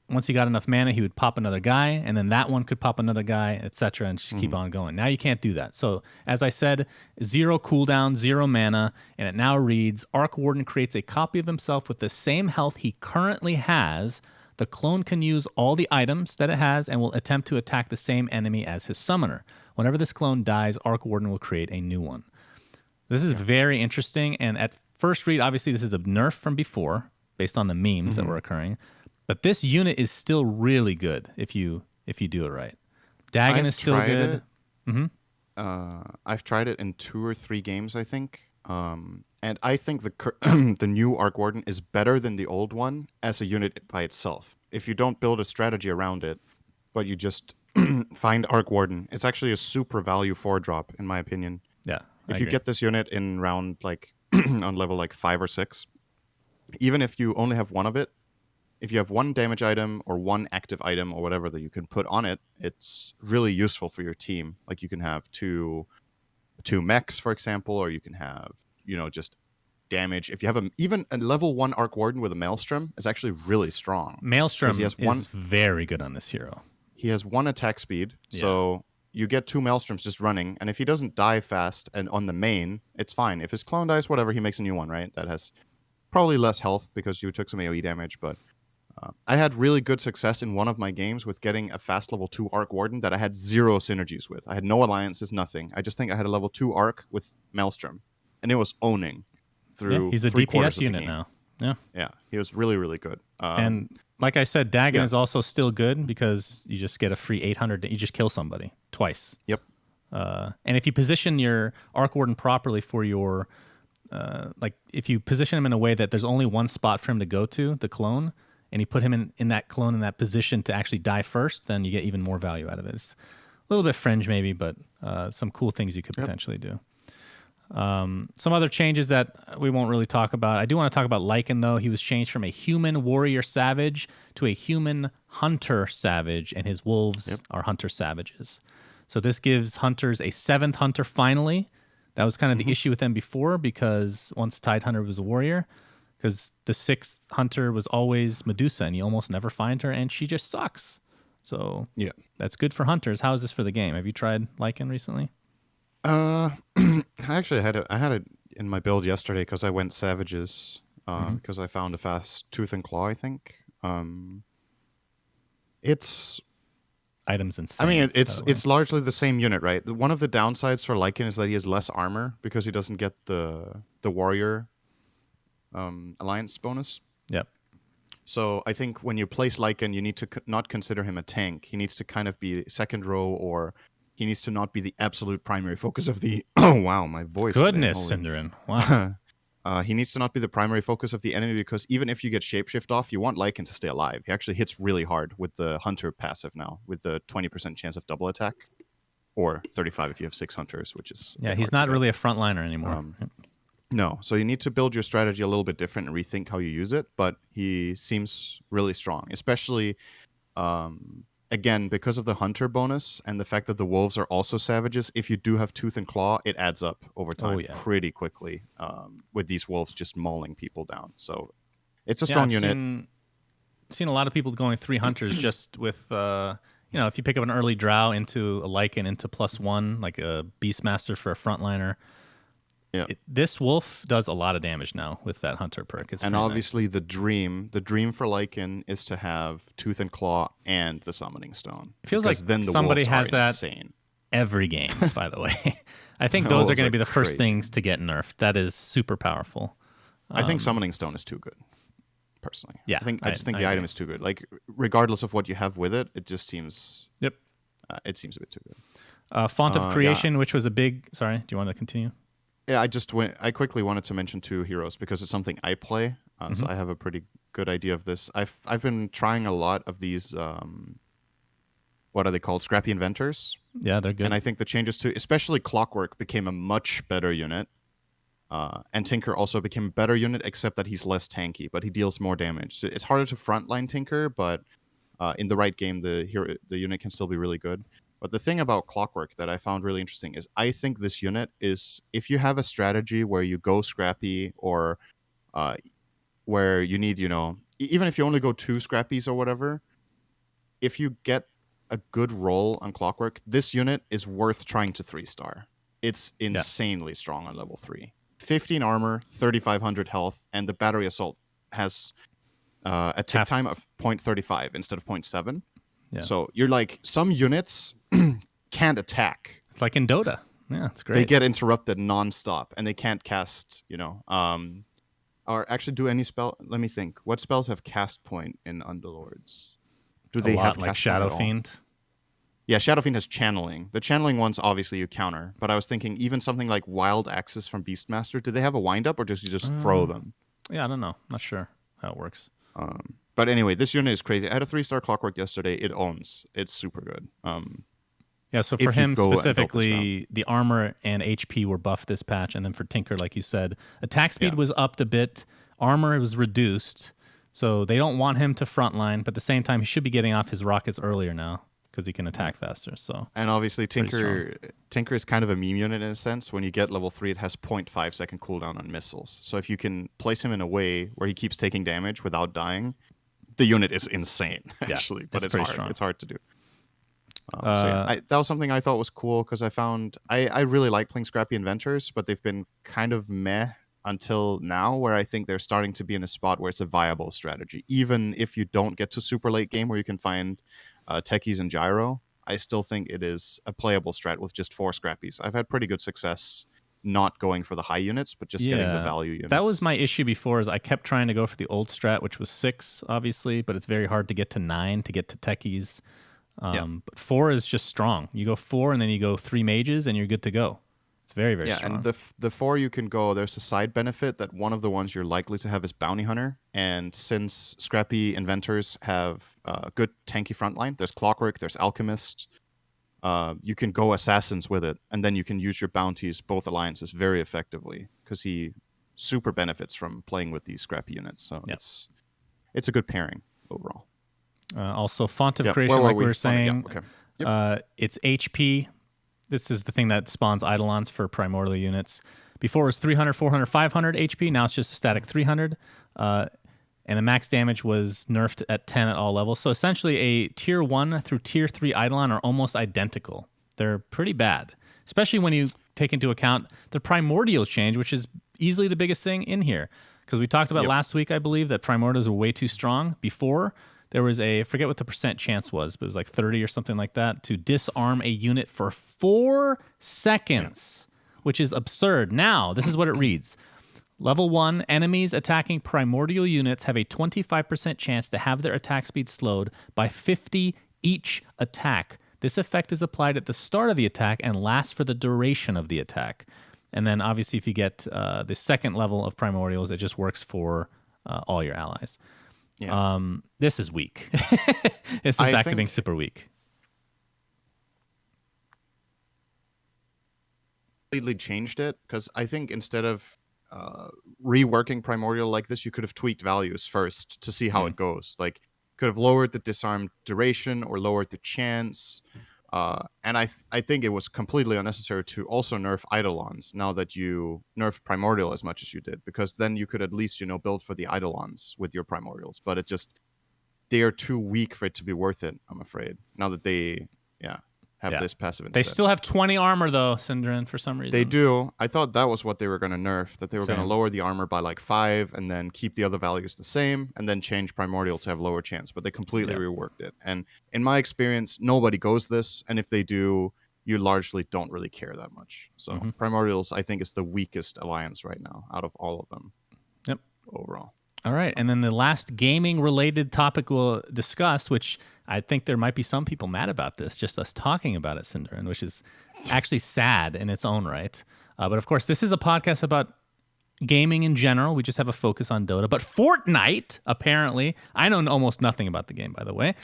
once he got enough mana, he would pop another guy, and then that one could pop another guy, etc., and just keep on going. Now you can't do that. So as I said, 0 cooldown, 0 mana, and it now reads, Arc Warden creates a copy of himself with the same health he currently has. The clone can use all the items that it has and will attempt to attack the same enemy as his summoner. Whenever this clone dies, Arc Warden will create a new one. This is very interesting, and at first read, obviously this is a nerf from before, based on the memes that were occurring, but this unit is still really good if you do it right. Dagon is still good. I've tried it in 2 or 3 games, I think, and I think the new Arc Warden is better than the old one as a unit by itself. If you don't build a strategy around it, but you just find Arc Warden, it's actually a super value 4-drop, in my opinion. Yeah. I If you agree. get this unit in round like on level like 5 or 6, even if you only have one of it, if you have one damage item or one active item or whatever that you can put on it, it's really useful for your team. Like you can have two mechs, for example, or you can have, just damage. If you have even a level 1 Arc Warden with a Maelstrom, is actually really strong because Maelstrom is very good on this hero. he has 1 attack speed, Yeah. so you get 2 Maelstroms just running, and if he doesn't die fast and on the main, it's fine. If his clone dies, whatever, he makes a new one, right? That has probably less health because you took some AoE damage, but I had really good success in one of my games with getting a fast level 2 Arc Warden that I had 0 synergies with. I had no alliances, nothing. I just think I had a level 2 Arc with Maelstrom, and it was owning Yeah, through he's a 3/4 DPS of the unit game. now. Yeah. Yeah, he was really, really good. And like I said, Dagon yeah. is also still good because you just get a free 800. You just kill somebody twice. Yep. And if you position your Arc Warden properly for your, like if you position him in a way that there's only one spot for him to go to, the clone, and you put him in that clone in that position to actually die first, then you get even more value out of it. It's a little bit fringe maybe, but some cool things you could potentially do. Some other changes that we won't really talk about. I do want to talk about Lycan, though. He was changed from a human warrior savage to a human hunter savage, and his wolves are hunter savages. So this gives hunters a 7th hunter finally. That was kind of the issue with them before, because once Tidehunter was a warrior, because the 6th hunter was always Medusa, and you almost never find her, and she just sucks. So Yeah. that's good for hunters. How is this for the game? Have you tried Lycan recently? I actually had it in my build yesterday because I went savages because I found a fast tooth and claw. I think it's. Items insane. I mean, it's largely the same unit, right? One of the downsides for Lycan is that he has less armor because he doesn't get the warrior alliance bonus. Yep. So I think when you place Lycan, you need to not consider him a tank. He needs to kind of be second row, or he needs to not be the absolute primary focus of the. Oh wow, my voice. Goodness, Cinderin. Wow. He needs to not be the primary focus of the enemy because even if you get shapeshift off, you want Lycan to stay alive. He actually hits really hard with the hunter passive now, with the 20% chance of double attack, or 35 if you have 6 hunters, which is he's not really a frontliner anymore. No, so you need to build your strategy a little bit different and rethink how you use it. But he seems really strong, especially again because of the hunter bonus and the fact that the wolves are also savages. If you do have tooth and claw, it adds up over time pretty quickly with these wolves just mauling people down. So it's a strong unit. Seen a lot of people going 3 hunters just with if you pick up an early drow into a Lycan into +1, like a Beastmaster for a frontliner. Yeah. This wolf does a lot of damage now with that hunter perk. And obviously nice. the dream for Lycan is to have tooth and claw and the summoning stone. It feels like then somebody has that insane. Every game, by the way. I think those are going to be the first things to get nerfed. That is super powerful. I think summoning stone is too good, personally. Yeah, I just think the item is too good. Like, regardless of what you have with it, it just seems. Yep. It seems a bit too good. Font of Creation, which was a big. Sorry, do you want to continue? Yeah, I quickly wanted to mention 2 heroes because it's something I play, so I have a pretty good idea of this. I've been trying a lot of these. What are they called? Scrappy Inventors. Yeah, they're good. And I think the changes to, especially Clockwork, became a much better unit. And Tinker also became a better unit, except that he's less tanky, but he deals more damage. So it's harder to frontline Tinker, but in the right game, the unit can still be really good. But the thing about Clockwork that I found really interesting is I think this unit is, if you have a strategy where you go Scrappy or where you need, even if you only go 2 Scrappies or whatever, if you get a good roll on Clockwork, this unit is worth trying to 3-star. It's insanely strong on level 3. 15 armor, 3,500 health, and the battery assault has a tick time of 0.35 instead of 0.7. Yeah. So you're like, some units can't attack. It's like in Dota. Yeah, it's great. They get interrupted nonstop, and they can't cast, or actually do any spell. Let me think. What spells have cast point in Underlords? Do they have like Shadow Fiend? Yeah, Shadow Fiend has channeling. The channeling ones, obviously, you counter. But I was thinking, even something like Wild Axes from Beastmaster, do they have a wind-up, or does you just throw them? Yeah, I don't know. Not sure how it works. But anyway, this unit is crazy. I had a 3-star Clockwork yesterday. It owns. It's super good. Yeah, so for if you him go and build this round. specifically, the armor and HP were buffed this patch, and then for Tinker, like you said, attack speed Yeah. was upped a bit, armor was reduced, so they don't want him to frontline, but at the same time, he should be getting off his rockets earlier now because he can attack faster. So And obviously, Pretty Tinker is kind of a meme unit in a sense. When you get level 3, it has 0.5 second cooldown on missiles. So if you can place him in a way where he keeps taking damage without dying, the unit is insane, actually. But it's pretty hard. strong. It's hard to do. That was something I thought was cool because I found I really like playing Scrappy Inventors, but they've been kind of meh until now, where I think they're starting to be in a spot where it's a viable strategy. Even if you don't get to super late game where you can find techies and gyro, I still think it is a playable strat with just 4 Scrappies. I've had pretty good success not going for the high units, but just getting the value units. That was my issue before, is I kept trying to go for the old strat, which was 6, obviously, but it's very hard to get to 9 to get to techies. But 4 is just strong. You go 4 and then you go 3 mages and you're good to go. It's very, very strong. And the 4 you can go, there's a side benefit that one of the ones you're likely to have is Bounty Hunter. And since Scrappy Inventors have good tanky frontline, there's Clockwork, there's Alchemist, you can go Assassins with it, and then you can use your bounties, both alliances, very effectively, because he super benefits from playing with these Scrappy units. So it's a good pairing overall. Also, Font of Creation, like we were saying, it's HP. This is the thing that spawns Eidolons for primordial units. Before it was 300, 400, 500 HP. Now it's just a static 300. And the max damage was nerfed at 10 at all levels. So essentially a tier 1 through tier 3 Eidolon are almost identical. They're pretty bad, especially when you take into account the primordial change, which is easily the biggest thing in here. Because we talked about last week, I believe, that primordials were way too strong. Before, there was I forget what the percent chance was, but it was like 30 or something like that, to disarm a unit for 4 seconds, which is absurd. Now, this is what it reads. Level 1, enemies attacking primordial units have a 25% chance to have their attack speed slowed by 50 each attack. This effect is applied at the start of the attack and lasts for the duration of the attack. And then, obviously, if you get the second level of primordials, it just works for all your allies. Yeah. This is weak. This is back to being super weak. Completely changed it, because I think instead of reworking primordial like this, you could have tweaked values first to see how it goes. Like, could have lowered the disarm duration or lowered the chance. And I think it was completely unnecessary to also nerf Eidolons now that you nerfed Primordial as much as you did, because then you could at least, build for the Eidolons with your Primordials. But they are too weak for it to be worth it, I'm afraid, now that they have this passive instead. They still have 20 armor, though, Synderen, for some reason. They do. I thought that was what they were going to nerf, that they were going to lower the armor by like 5 and then keep the other values the same and then change Primordial to have lower chance. But they completely reworked it. And in my experience, nobody goes this. And if they do, you largely don't really care that much. So Primordials, I think, is the weakest alliance right now out of all of them. Yep. Overall. All right. And then the last gaming-related topic we'll discuss, which I think there might be some people mad about this, just us talking about it, Synderen, which is actually sad in its own right. But of course, this is a podcast about gaming in general. We just have a focus on Dota. But Fortnite, apparently, I know almost nothing about the game, by the way,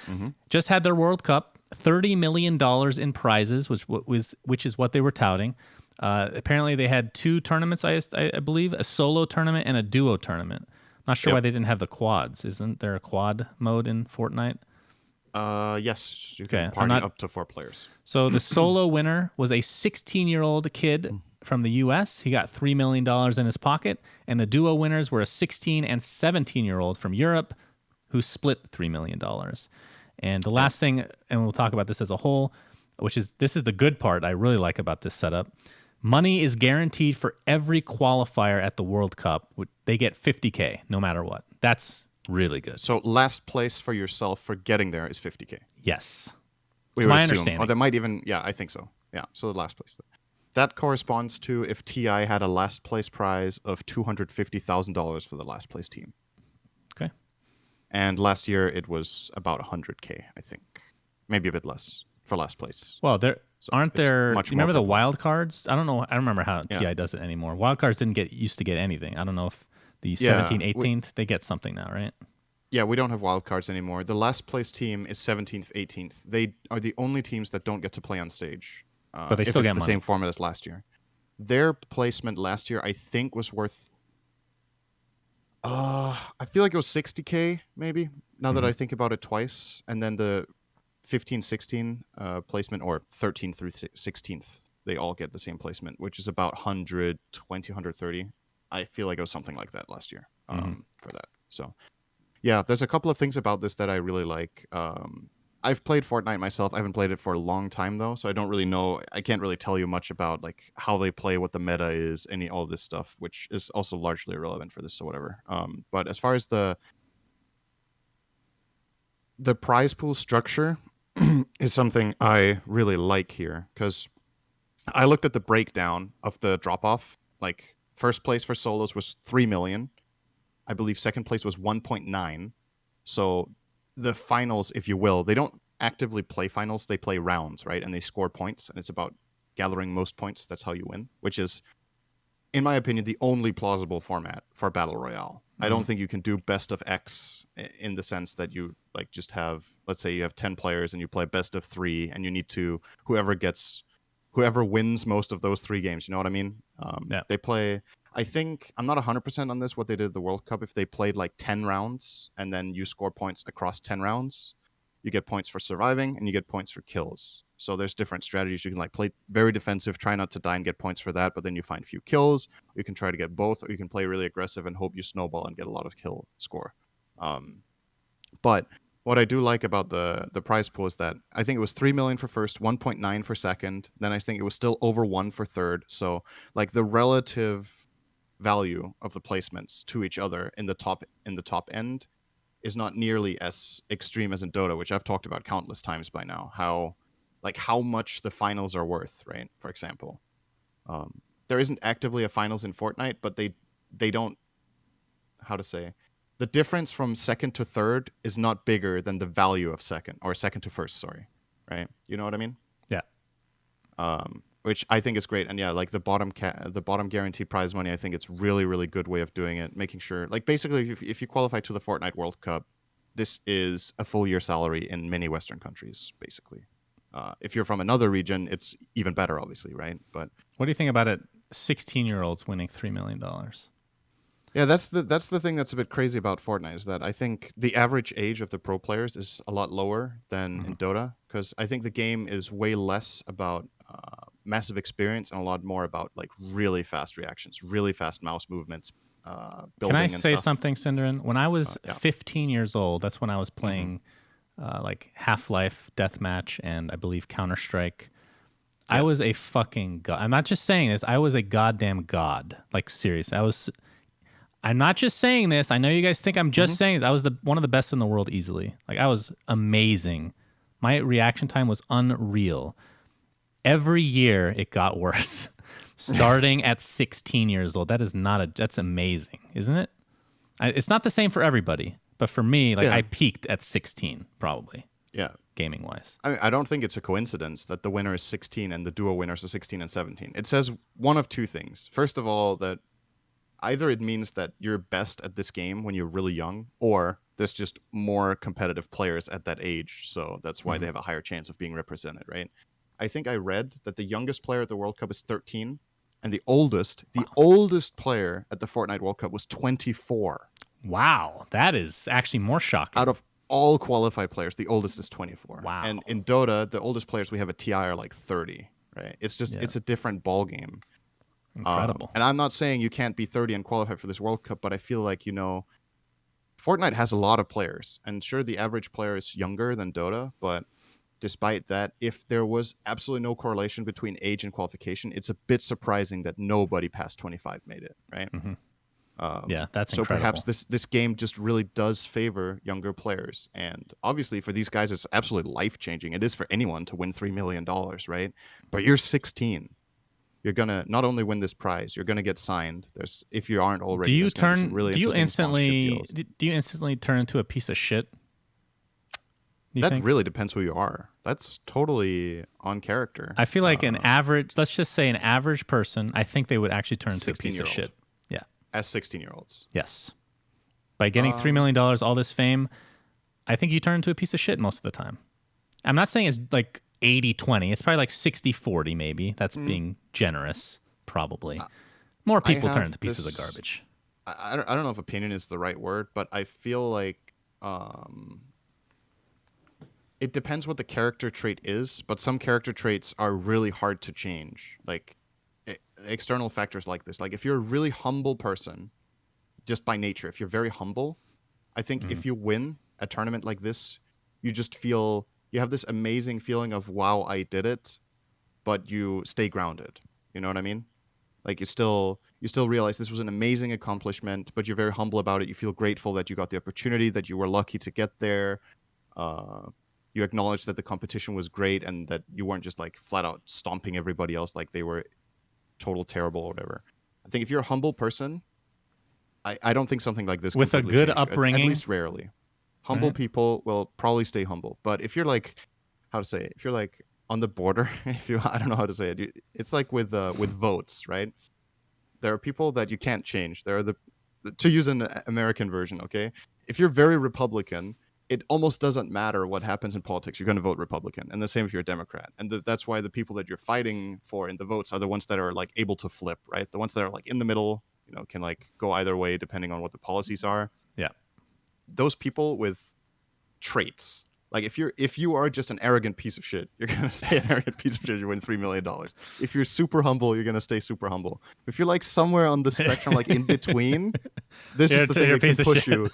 just had their World Cup, $30 million in prizes, which is what they were touting. Apparently, they had 2 tournaments, I believe, a solo tournament and a duo tournament. Not sure why they didn't have the quads. Isn't there a quad mode in Fortnite? Yes, you can party up to 4 players. So the solo winner was a 16-year-old kid from the U.S. He got $3 million in his pocket, and the duo winners were a 16 and 17-year-old from Europe who split $3 million. And the last thing, and we'll talk about this as a whole, this is the good part I really like about this setup. Money is guaranteed for every qualifier at the World Cup. They get $50K no matter what. That's really good. So last place for yourself for getting there is $50K. Yes. We would assume. Or they might even, I think so. Yeah, so the last place. That corresponds to if TI had a last place prize of $250,000 for the last place team. Okay. And last year it was about $100K, I think. Maybe a bit less for last place. Well, aren't there? You remember the wild cards? I don't know. I don't remember how TI does it anymore. Wild cards used to get anything. I don't know if the 17th, 18th, they get something now, right? Yeah, we don't have wildcards anymore. The last place team is 17th, 18th. They are the only teams that don't get to play on stage. But they If still it's get the money. same format as last year. Their placement last year, I think, was worth. I feel like it was 60K maybe. Now that Mhm. I think about it twice, and then the 15, 16 placement, or 13th through 16th, they all get the same placement, which is about 120, 130. I feel like it was something like that last year Mhm. for that. So yeah, there's a couple of things about this that I really like. I've played Fortnite myself. I haven't played it for a long time though, so I don't really know. I can't really tell you much about like how they play, what the meta is, all this stuff, which is also largely irrelevant for this, so whatever. But as far as the prize pool structure is something I really like here, because I looked at the breakdown of the drop off. Like first place for solos was 3 million. I believe second place was 1.9. So the finals, if you will, they don't actively play finals, they play rounds, right? And they score points, and it's about gathering most points. That's how you win, which is, in my opinion, the only plausible format for battle royale. I don't Mhm. think you can do best of X in the sense that you like just have, let's say you have 10 players and you play best of 3, and you need to whoever wins most of those 3 games. You know what I mean? Yeah. They play. I think I'm not 100% on this. What they did at the World Cup, if they played like 10 rounds and then you score points across 10 rounds, you get points for surviving and you get points for kills. So there's different strategies. You can like play very defensive, try not to die and get points for that, but then you find few kills. You can try to get both, or you can play really aggressive and hope you snowball and get a lot of kill score. But what I do like about the prize pool is that I think it was 3 million for first, 1.9 for second. Then I think it was still over 1 for third. So like the relative value of the placements to each other in the top end is not nearly as extreme as in Dota, which I've talked about countless times by now. How much the finals are worth, right? For example, there isn't actively a finals in Fortnite, but they don't, how to say, the difference from second to third is not bigger than the value of second, or second to first. Sorry, right? You know what I mean? Yeah. Which I think is great. And yeah, like the bottom guaranteed prize money, I think it's really, really good way of doing it. Making sure, like basically, if you qualify to the Fortnite World Cup, this is a full year salary in many Western countries, basically. If you're from another region, it's even better, obviously, right? But What do you think about it? 16-year-olds winning $3 million. yeah, that's the thing that's a bit crazy about Fortnite, is that I think the average age of the pro players is a lot lower than Mhm. in Dota, because I think the game is way less about massive experience and a lot more about like really fast reactions, really fast mouse movements, Can I building and say stuff. something, Cinderin? When I was Yeah. 15 years old, that's when I was Hmm. playing like Half-Life, Deathmatch, and I believe Counter-Strike. I Yeah. was a fucking god. I'm not just saying this. I was a goddamn god. Like serious. I'm not just saying this. I know you guys think I'm Hmm. just saying this. I was one of the best in the world easily. Like I was amazing. My reaction time was unreal. Every year it got worse. Starting at 16 years old. That's amazing, isn't it? It's not the same for everybody, but for me, like I Yeah. peaked at 16 probably, Yeah. gaming wise. I don't think it's a coincidence that the winner is 16 and the duo winners are 16 and 17. It says one of two things. First of all, that either it means that you're best at this game when you're really young, or there's just more competitive players at that age, so that's why they Mhm. have a higher chance of being represented, right? I think I read that the youngest player at the World Cup is 13, and the oldest player at the Fortnite World Cup was 24. Wow, that is actually more Out shocking. of all qualified players, the oldest is 24. And Wow. in Dota, the oldest players we have at TI are like 30, right? Yeah. It's a different ball game. Incredible. And I'm not saying you can't be 30 and qualify for this World Cup, but I feel like, Fortnite has a lot of players. And sure, the average player is younger than Dota, but despite that, if there was absolutely no correlation between age and qualification, it's a bit surprising that nobody past 25 made it, right? Hmm. Yeah, that's So perhaps incredible. this game just really does favor younger players, and obviously for these guys, it's absolutely life changing. It is for anyone to win $3 million, right? But you're 16. You're gonna not only win this prize, you're gonna get signed. If you aren't already, there's gonna be some really interesting sponsorship deals. Do you instantly turn into a piece of shit? Do you That think? really depends who you are. That's totally on character. I feel like let's just say an average person, I think they would actually turn into a piece of 16-year-old shit. Yeah. as 16-year-olds. Yes. By getting $3 million, all this fame, I think you turn into a piece of shit most of the time. I'm not saying it's like 80-20. It's probably like 60-40 maybe. That's being generous, probably. More I people turn have into pieces of this. garbage. I don't know if opinion is the right word, but I feel like it depends what the character trait is. But some character traits are really hard to change. Like external factors like this. Like if you're a really humble person, just by nature, if you're very humble, I think if you win a tournament like this, you just feel you have this amazing feeling of wow, I did it, but you stay grounded. You know what I mean? Like you still realize this was an amazing accomplishment, but you're very humble about it. You feel grateful that you got the opportunity, that you were lucky to get there. Uh, you acknowledge that the competition was great and that you weren't just like flat out stomping everybody else like they were total terrible or whatever. I think if you're a humble person, I don't think something like this With a completely good change. At upbringing, least rarely. Humble right? people will probably stay humble. But if you're like, how to say it? If you're like on the border, if you, I don't know how to say it. It's like with votes, right? There are people that you can't change. There are to use an American version, okay? If you're very Republican, it almost doesn't matter what happens in politics. You're going to vote Republican, and the same if you're a Democrat. And that's why the people that you're fighting for in the votes are the ones that are like able to flip, right? The ones that are like in the middle, can like go either way depending on what the policies are. Yeah. Those people with traits. Like if you are just an arrogant piece of shit, you're gonna stay an arrogant piece of shit. You win $3 million. If you're super humble, you're gonna stay super humble. If you're like somewhere on the spectrum, like in between, this is the thing You're a that can piece of push shit. you.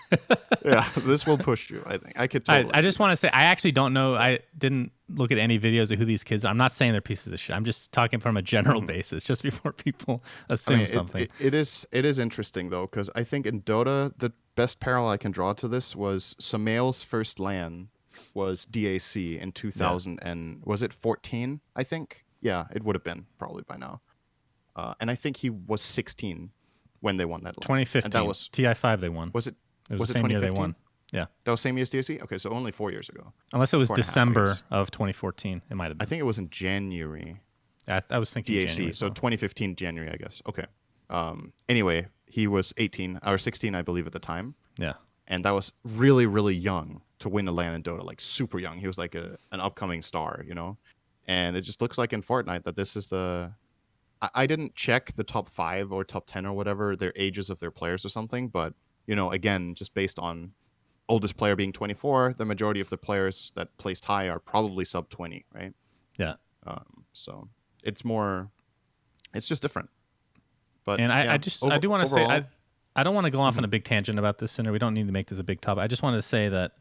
Yeah, this will push you. I think I could totally. I just see. want to say I actually don't know. I didn't look at any videos of who these kids are. I'm not saying they're pieces of shit. I'm just talking from a general basis, just before people assume something. It is interesting though, because I think in Dota the best parallel I can draw to this was Samael's first LAN was DAC in 2000 and was it 14? I think. Yeah, it would have been probably by now. And I think he was 16 when they won that LAN. 2015. And that was TI5 they won. was it It was was the it same year they 2015? won. Yeah. That was same year as DAC? Okay, so only 4 years ago. Unless it was 4.5, I December guess. of 2014. It might have I been. think it was in January. I was thinking DAC. January. So Well. 2015 January, I guess. Okay. Anyway, he was 18 or 16, I believe, at the time, Yeah. and that was really, really young to win a LAN in Dota, like super young. He was like an upcoming star, And it just looks like in Fortnite that this is the. I didn't check the top 5 or top 10 or whatever their ages of their players or something, but again, just based on oldest player being 24, the majority of the players that placed high are probably sub 20, right? Yeah. So it's just different. But And yeah, I do want to say overall, I don't want to go off on a big tangent about this, Cinder. We don't need to make this a big topic. I just wanted to say that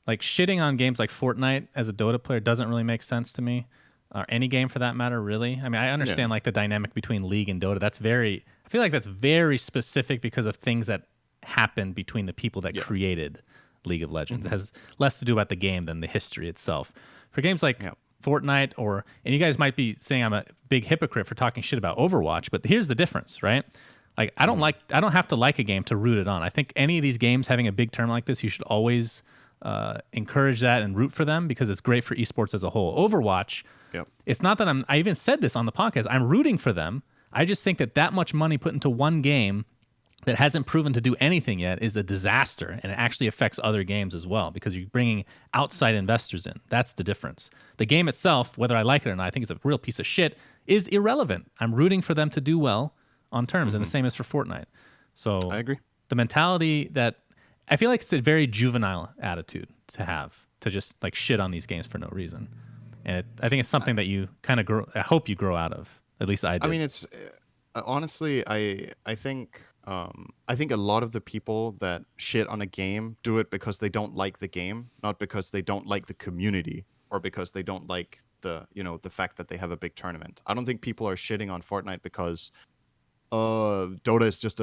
like shitting on games like Fortnite as a Dota player doesn't really make sense to me, or any game for that matter, really. I mean, I yeah, understand like the dynamic between League and Dota. I feel like that's very specific because of things that happened between the people that yeah, created League of Legends. It has less to do about the game than the history itself. For games like yeah. Fortnite and you guys might be saying I'm a big hypocrite for talking shit about Overwatch, but here's the difference, right? Like I don't have to like a game to root it on. I think any of these games having a big tournament like this, you should always encourage that and root for them because it's great for esports as a whole. Overwatch, Yep. it's not that I even said this on the podcast. I'm rooting for them. I just think that much money put into one game that hasn't proven to do anything yet is a disaster, and it actually affects other games as well because you're bringing outside investors in. That's the difference. The game itself, whether I like it or not, I think it's a real piece of shit, is irrelevant. I'm rooting for them to do well on terms, and the same is for Fortnite. So I agree. the mentality that I feel like it's a very juvenile attitude to have, to just like shit on these games for no reason. And I think it's something that you kind of grow. I hope you grow out of. At least I did. I mean, it's honestly, I think a lot of the people that shit on a game do it because they don't like the game, not because they don't like the community or because they don't like the fact that they have a big tournament. I don't think people are shitting on Fortnite because Dota is just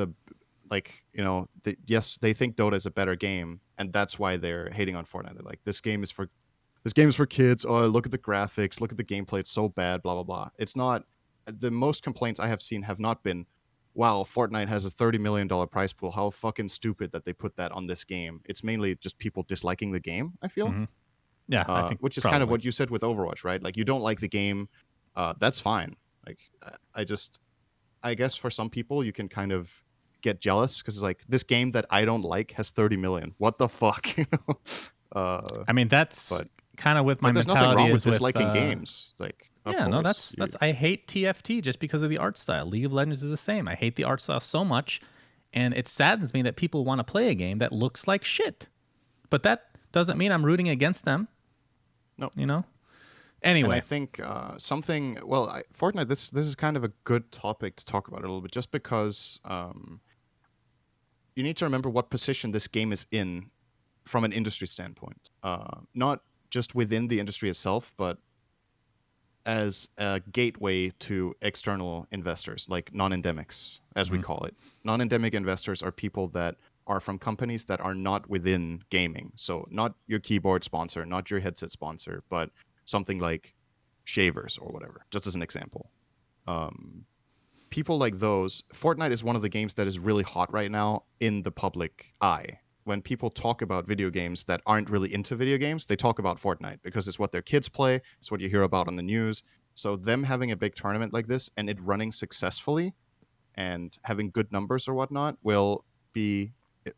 yes, they think Dota is a better game, and that's why they're hating on Fortnite. They're like, this game is for kids. Oh, look at the graphics, look at the gameplay, it's so bad, blah blah blah. It's not. The most complaints I have seen have not been, wow, Fortnite has a $30 million prize pool. How fucking stupid that they put that on this game. It's mainly just people disliking the game, I feel. Yeah, I think Which is probably. kind of what you said with Overwatch, right? Like, you don't like the game. That's fine. Like, I guess for some people, you can kind of get jealous because it's like this game that I don't like has 30 million. What the fuck? I mean, that's but kind of with my there's nothing mentality wrong with is with disliking games. Like, of yeah, no, course, that's I hate TFT just because of the art style. League of Legends is the same. I hate the art style so much, and it saddens me that people want to play a game that looks like shit. But that doesn't mean I'm rooting against them. No. You know? And I Anyway, think something. Well, Fortnite. This is kind of a good topic to talk about a little bit, just because you need to remember what position this game is in from an industry standpoint. Not just within the industry itself, but as a gateway to external investors, like non-endemics, as we call it. Non-endemic investors are people that are from companies that are not within gaming. So not your keyboard sponsor, not your headset sponsor, but something like shavers or whatever, just as an example. People like those, Fortnite is one of the games that is really hot right now in the public eye. When people talk about video games that aren't really into video games, they talk about Fortnite because it's what their kids play. It's what you hear about on the news. So them having a big tournament like this and it running successfully and having good numbers or whatnot will be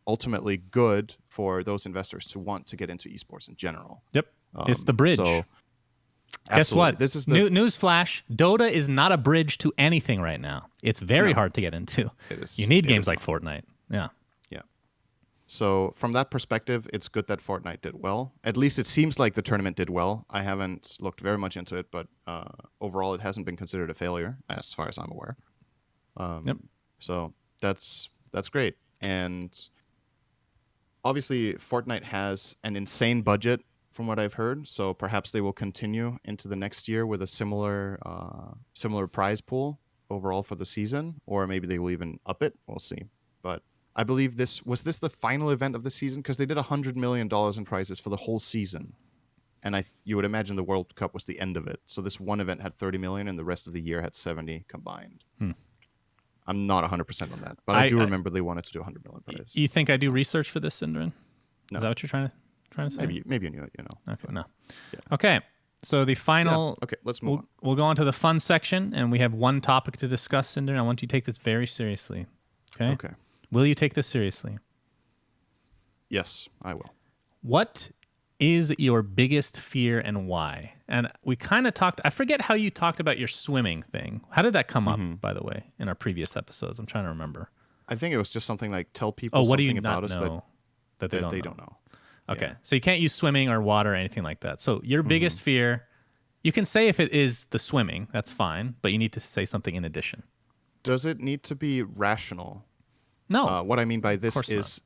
ultimately good for those investors to want to get into esports in general. yep, it's the bridge. So Guess absolutely. what? This is the News flash. Dota is not a bridge to anything right now. It's very hard to get into. It is. You need It games is like Fortnite. Yeah. Yeah. So from that perspective, it's good that Fortnite did well. At least it seems like the tournament did well. I haven't looked very much into it, but overall, it hasn't been considered a failure as far as I'm aware. Yep. So that's great. And obviously, Fortnite has an insane budget, from what I've heard. So perhaps they will continue into the next year with a similar prize pool overall for the season, or maybe they will even up it. We'll see. But I believe this was the final event of the season, because they did $100 million in prizes for the whole season, and you would imagine the World Cup was the end of it. So this one event had 30 million, and the rest of the year had 70 combined. I'm not 100% on that, but I do remember they wanted to do 100 million prize. You think I do research for this, Sindrin? No. Is that what you're trying to say? Maybe you knew it, Okay, but, no. Yeah. Okay, so the final. Yeah. Okay, let's move on. We'll go on to the fun section, and we have one topic to discuss, Sindrin. I want you to take this very seriously. Okay. Okay. Will you take this seriously? Yes, I will. What is your biggest fear and why? And we kind of talked, I forget how you talked about your swimming thing. How did that come up, by the way, in our previous episodes? I'm trying to remember. I think it was just something like tell people what do something you about not us know that they don't know. Okay. Yeah. So you can't use swimming or water or anything like that. So your biggest fear, you can say if it is the swimming, that's fine, but you need to say something in addition. Does it need to be rational? No. What I mean by this course is,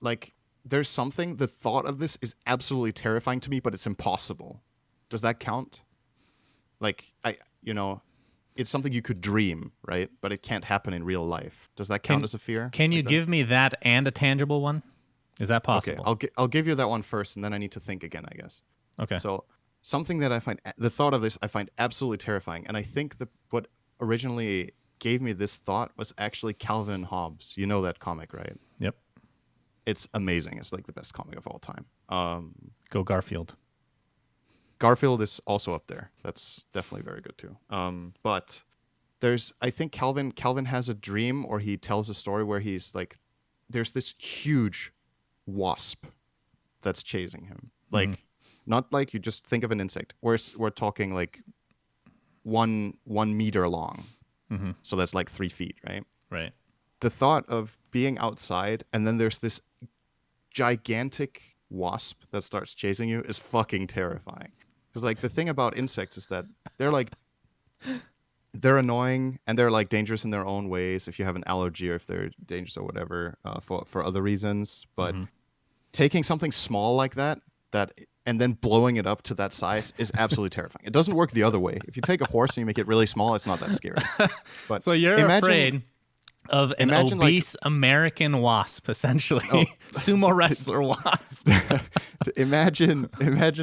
like, there's something, the thought of this is absolutely terrifying to me, but it's impossible. Does that count? Like, it's something you could dream, right? But it can't happen in real life. Does that count as a fear? Can you give me that and a tangible one? Is that possible? Okay, I'll give you that one first, and then I need to think again, I guess. Okay. So something that I find, the thought of this, I find absolutely terrifying. And I think that what originally gave me this thought was actually Calvin and Hobbes. You know that comic, right? Yep. It's amazing. It's like the best comic of all time. Go Garfield. Garfield is also up there. That's definitely very good too. But I think Calvin has a dream, or he tells a story where he's like, there's this huge wasp that's chasing him. Like, not like you just think of an insect. We're talking like 1 meter long. So that's like 3 feet, right? Right. The thought of being outside and then there's this gigantic wasp that starts chasing you is fucking terrifying. Because like the thing about insects is that they're annoying and they're like dangerous in their own ways if you have an allergy or if they're dangerous or whatever for other reasons. But taking something small like that and then blowing it up to that size is absolutely terrifying. It doesn't work the other way. If you take a horse and you make it really small, it's not that scary. But so you're afraid of an obese American wasp, essentially. Sumo wrestler wasp. Imagine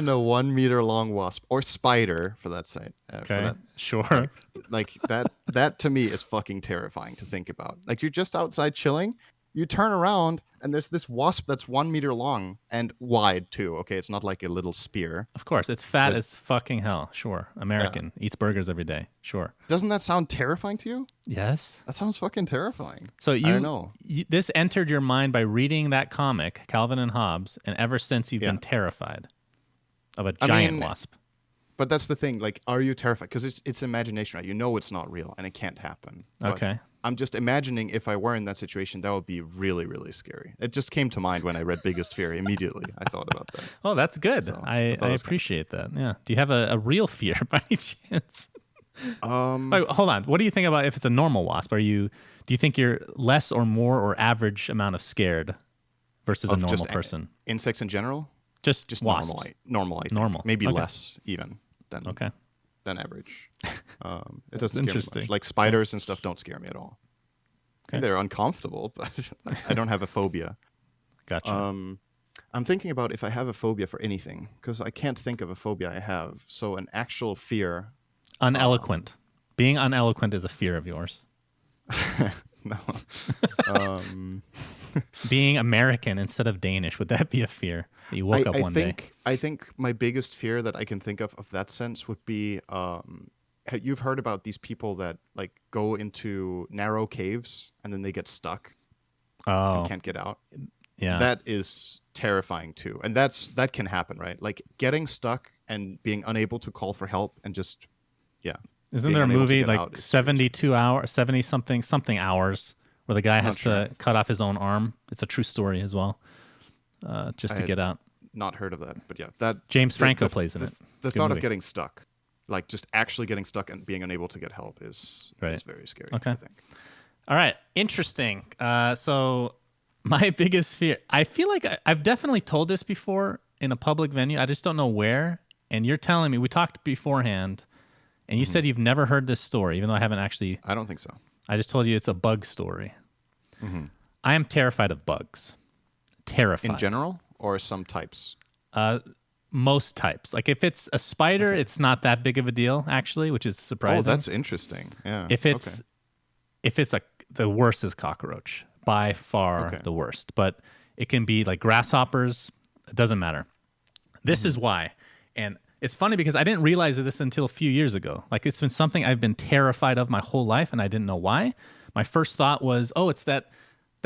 a 1 meter long wasp or spider for that site. Okay, sure. Like that to me is fucking terrifying to think about. Like you're just outside chilling You turn around and there's this wasp that's 1 meter long and wide too. Okay, it's not like a little spear. Of course, it's fat But as fucking hell. Sure, yeah, American eats burgers every day. Sure. doesn't that sound terrifying to you? Yes. That sounds fucking terrifying. So I don't know. this entered your mind by reading that comic, Calvin and Hobbes, and ever since you've Yeah. been terrified of a I giant mean, wasp. But that's the thing. Like, are you terrified? Because it's imagination, right? You know it's not real and it can't happen. But Okay. I'm just imagining if I were in that situation, that would be really, really scary. It just came to mind when I read Biggest Fear. Immediately, I thought about that. Oh, that's good. So, I thought it was appreciate that. Yeah. Do you have a real fear by any chance? Um, Wait, hold on. What do you think about if it's a normal wasp? Do you think you're less or more or average amount of scared versus a of normal just person? insects in general, Just normal. wasps. Normal, I think. Normal. Maybe Okay. less even than Okay. average. It doesn't scare me interesting. much. Like spiders and stuff don't scare me at all. Okay. They're uncomfortable, but I don't have a phobia. Gotcha. I'm thinking about if I have a phobia for anything, because I can't think of a phobia I have. So an actual fear. Uneloquent. Being uneloquent is a fear of yours. No. Being American instead of Danish, would that be a fear? That you woke up one day. I think my biggest fear that I can think of that sense would be you've heard about these people that like go into narrow caves and then they get stuck Oh, and can't get out. yeah. That is terrifying too. And that can happen, right? Like getting stuck and being unable to call for help and just Isn't being there a unable to movie get like out is 72 hours, 70 something hours where the guy I'm has not sure. to cut off his own arm? It's a true story as well, just to I get out. not heard of that, but yeah, that James Franco plays in the, it. The Good thought movie. of getting stuck, like just actually getting stuck and being unable to get help is Right. very scary. Okay. I think. All right, interesting. So my biggest fear, I feel like I've definitely told this before in a public venue. I just don't know where. And you're telling me, we talked beforehand, and you said you've never heard this story, even though I haven't actually. I don't think so. I just told you it's a bug story. Mm-hmm. I am terrified of bugs. Terrified. In general, or some types. Most types. Like if it's a spider, it's not that big of a deal, actually, which is surprising. Oh, that's interesting. Yeah. If it's the worst is cockroach, by far the worst. But it can be like grasshoppers. It doesn't matter. This is why. And it's funny because I didn't realize this until a few years ago. Like it's been something I've been terrified of my whole life, and I didn't know why. My first thought was, oh, it's that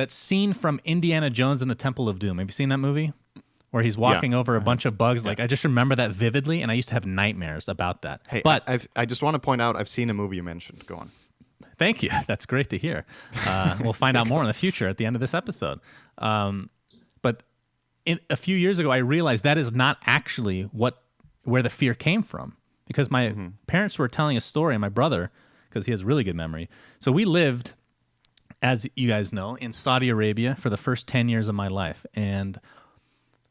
scene from Indiana Jones and the Temple of Doom. Have you seen that movie? Where he's walking over a bunch of bugs. Like I just remember that vividly, and I used to have nightmares about that. Hey, but I just want to point out I've seen a movie you mentioned. Go on. thank you. That's great to hear. We'll find out more in the future at the end of this episode. But a few years ago, I realized that is not actually where the fear came from, because my parents were telling a story, and my brother, because he has really good memory. So we lived, as you guys know, in Saudi Arabia for the first 10 years of my life. And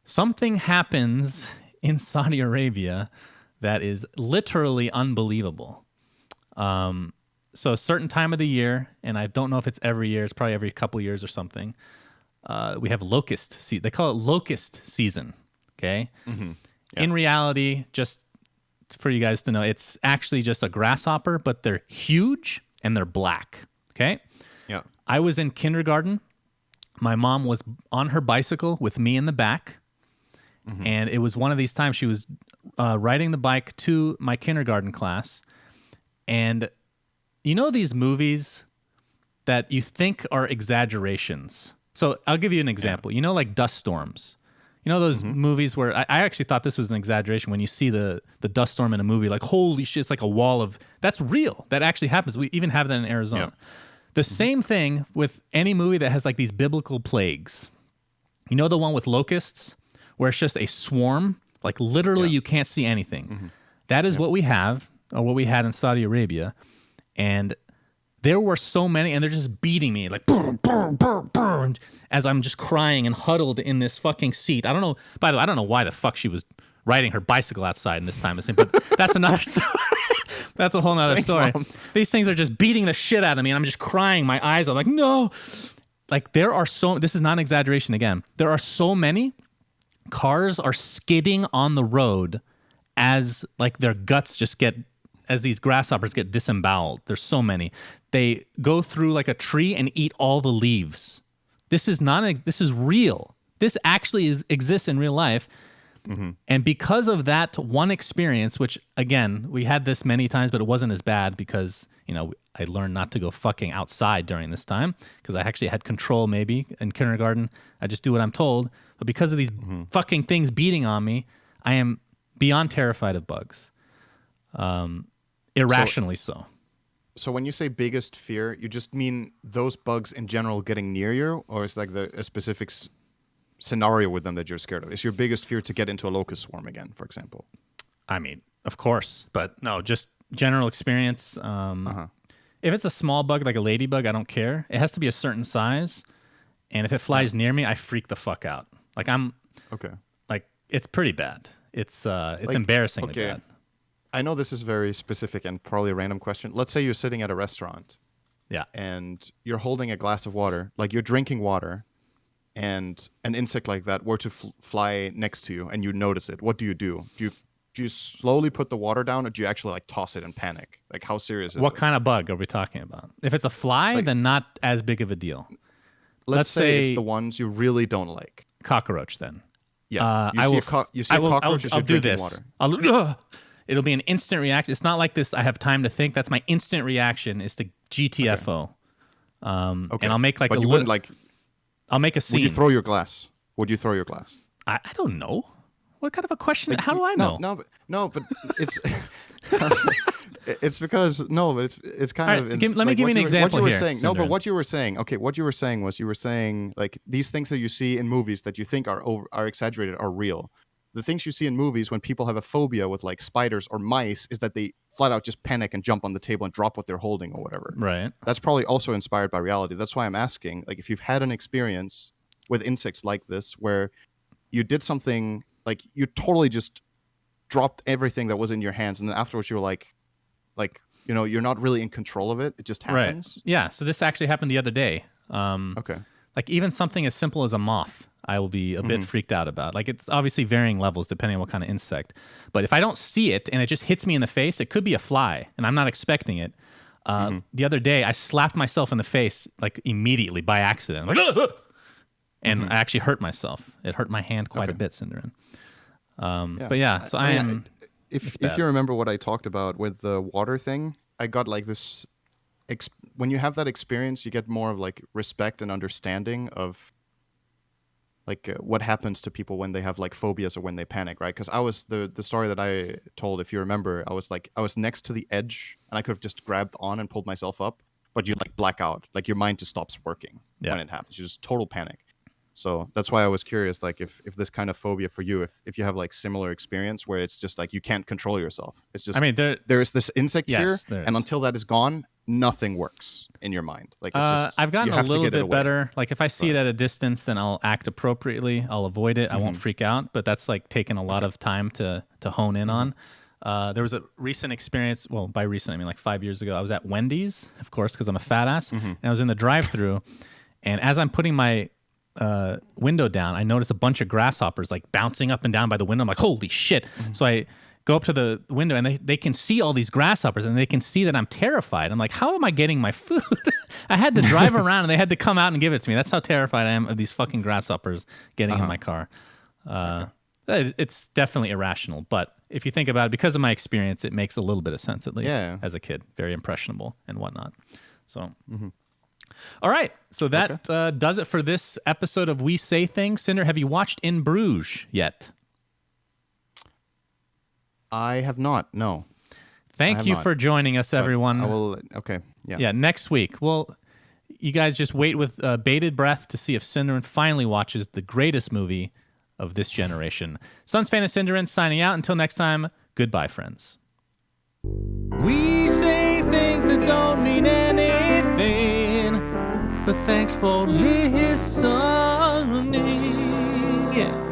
something happens in Saudi Arabia that is literally unbelievable. So a certain time of the year, and I don't know if it's every year, it's probably every couple years or something, we have locust season. They call it locust season, okay? Mm-hmm. Yeah. In reality, just for you guys to know, it's actually just a grasshopper, but they're huge and they're black, okay? Yeah. I was in kindergarten. My mom was on her bicycle with me in the back, and it was one of these times she was riding the bike to my kindergarten class, and you know these movies that you think are exaggerations? So I'll give you an example. Yeah. You know, like dust storms. You know those movies where I actually thought this was an exaggeration when you see the dust storm in a movie, like, holy shit, it's like a wall of... That's real. That actually happens. We even have that in Arizona. Yeah. The same thing with any movie that has like these biblical plagues. You know the one with locusts where it's just a swarm? Like literally you can't see anything. That is what we have, or what we had in Saudi Arabia. And there were so many, and they're just beating me like burr, burr, burr, burr, as I'm just crying and huddled in this fucking seat. I don't know. By the way, I don't know why the fuck she was riding her bicycle outside in this time of but that's another story. That's a whole nother story. Mom. These things are just beating the shit out of me, and I'm just crying. My eyes are like, no. Like there are this is not an exaggeration again. There are so many cars are skidding on the road as like their guts just get, as these grasshoppers get disemboweled. There's so many. They go through like a tree and eat all the leaves. This is this is real. This actually exists in real life. And because of that one experience, which again, we had this many times, but it wasn't as bad because, I learned not to go fucking outside during this time because I actually had control maybe in kindergarten. I just do what I'm told. But because of these fucking things beating on me, I am beyond terrified of bugs. Irrationally so. So when you say biggest fear, you just mean those bugs in general getting near you, or is like a specific scenario with them that you're scared of? Is your biggest fear to get into a locust swarm again, for example? I mean, of course, but no, just general experience. If it's a small bug like a ladybug, I don't care. It has to be a certain size, and if it flies near me, I freak the fuck out. Like it's pretty bad. It's embarrassingly bad. I know this is very specific and probably a random question. Let's say you're sitting at a restaurant, and you're holding a glass of water, like you're drinking water, and an insect like that were to fly next to you, and you notice it. What do? Do you slowly put the water down, or do you actually like toss it and panic? Like, how serious is it? What kind of bug are we talking about? If it's a fly, then not as big of a deal. Let's say it's the ones you really don't like. Cockroach, then. Yeah. You see a cockroach as you're drinking water. It'll be an instant reaction. It's not like this. I have time to think. That's my instant reaction. Is to GTFO. And I'll make like you wouldn't like. I'll make a scene. Would you throw your glass? I don't know. What kind of a question? Like, how do I know? No, but it's it's because it's kind of. Let me give you an example what you were here. Saying, no, but what you were saying. Okay, what you were saying was like these things that you see in movies that you think are exaggerated are real. The things you see in movies when people have a phobia with like spiders or mice is that they flat out just panic and jump on the table and drop what they're holding or whatever. Right. That's probably also inspired by reality. That's why I'm asking, like, if you've had an experience with insects like this where you did something, like you totally just dropped everything that was in your hands, and then afterwards you were like, you're not really in control of it. It just happens. Right. Yeah. So this actually happened the other day. Okay. Like even something as simple as a moth, I will be a bit freaked out about. Like it's obviously varying levels depending on what kind of insect. But if I don't see it and it just hits me in the face, it could be a fly and I'm not expecting it. The other day, I slapped myself in the face like immediately by accident. I'm like, and I actually hurt myself. It hurt my hand quite a bit, Cinderin. But yeah, so if you remember what I talked about with the water thing, I got like this. When you have that experience, you get more of like respect and understanding of like what happens to people when they have like phobias or when they panic, right? Because I was the story that I told, if you remember, I was next to the edge and I could have just grabbed on and pulled myself up, but you like black out, like your mind just stops working when it happens. You just total panic. So that's why I was curious, like if this kind of phobia for you, if you have like similar experience where it's just like you can't control yourself. It's just, I mean, there is this insect here, and until that is gone, nothing works in your mind. Like it's just, I've gotten a little bit better. Like if I see it at a distance, then I'll act appropriately. I'll avoid it. I won't freak out. But that's like taken a lot of time to hone in on. There was a recent experience. Well, by recent I mean like 5 years ago. I was at Wendy's, of course, because I'm a fat ass, and I was in the drive-thru, and as I'm putting my window down, I noticed a bunch of grasshoppers like bouncing up and down by the window. I'm like, holy shit. So I go up to the window and they can see all these grasshoppers and they can see that I'm terrified. I'm like, how am I getting my food? I had to drive around and they had to come out and give it to me. That's how terrified I am of these fucking grasshoppers getting in my car. It's definitely irrational, but if you think about it, because of my experience, it makes a little bit of sense, at least as a kid. Very impressionable and whatnot. So all right, so that does it for this episode of We Say Things. Cinder, have you watched In Bruges yet? I have not, no. Thank you for joining us, everyone. I will, Yeah, next week. Well, you guys just wait with bated breath to see if Cinderin finally watches the greatest movie of this generation. Suns fan and Cinderin signing out. Until next time, goodbye, friends. We say things that don't mean anything, but thanks for listening. Yeah.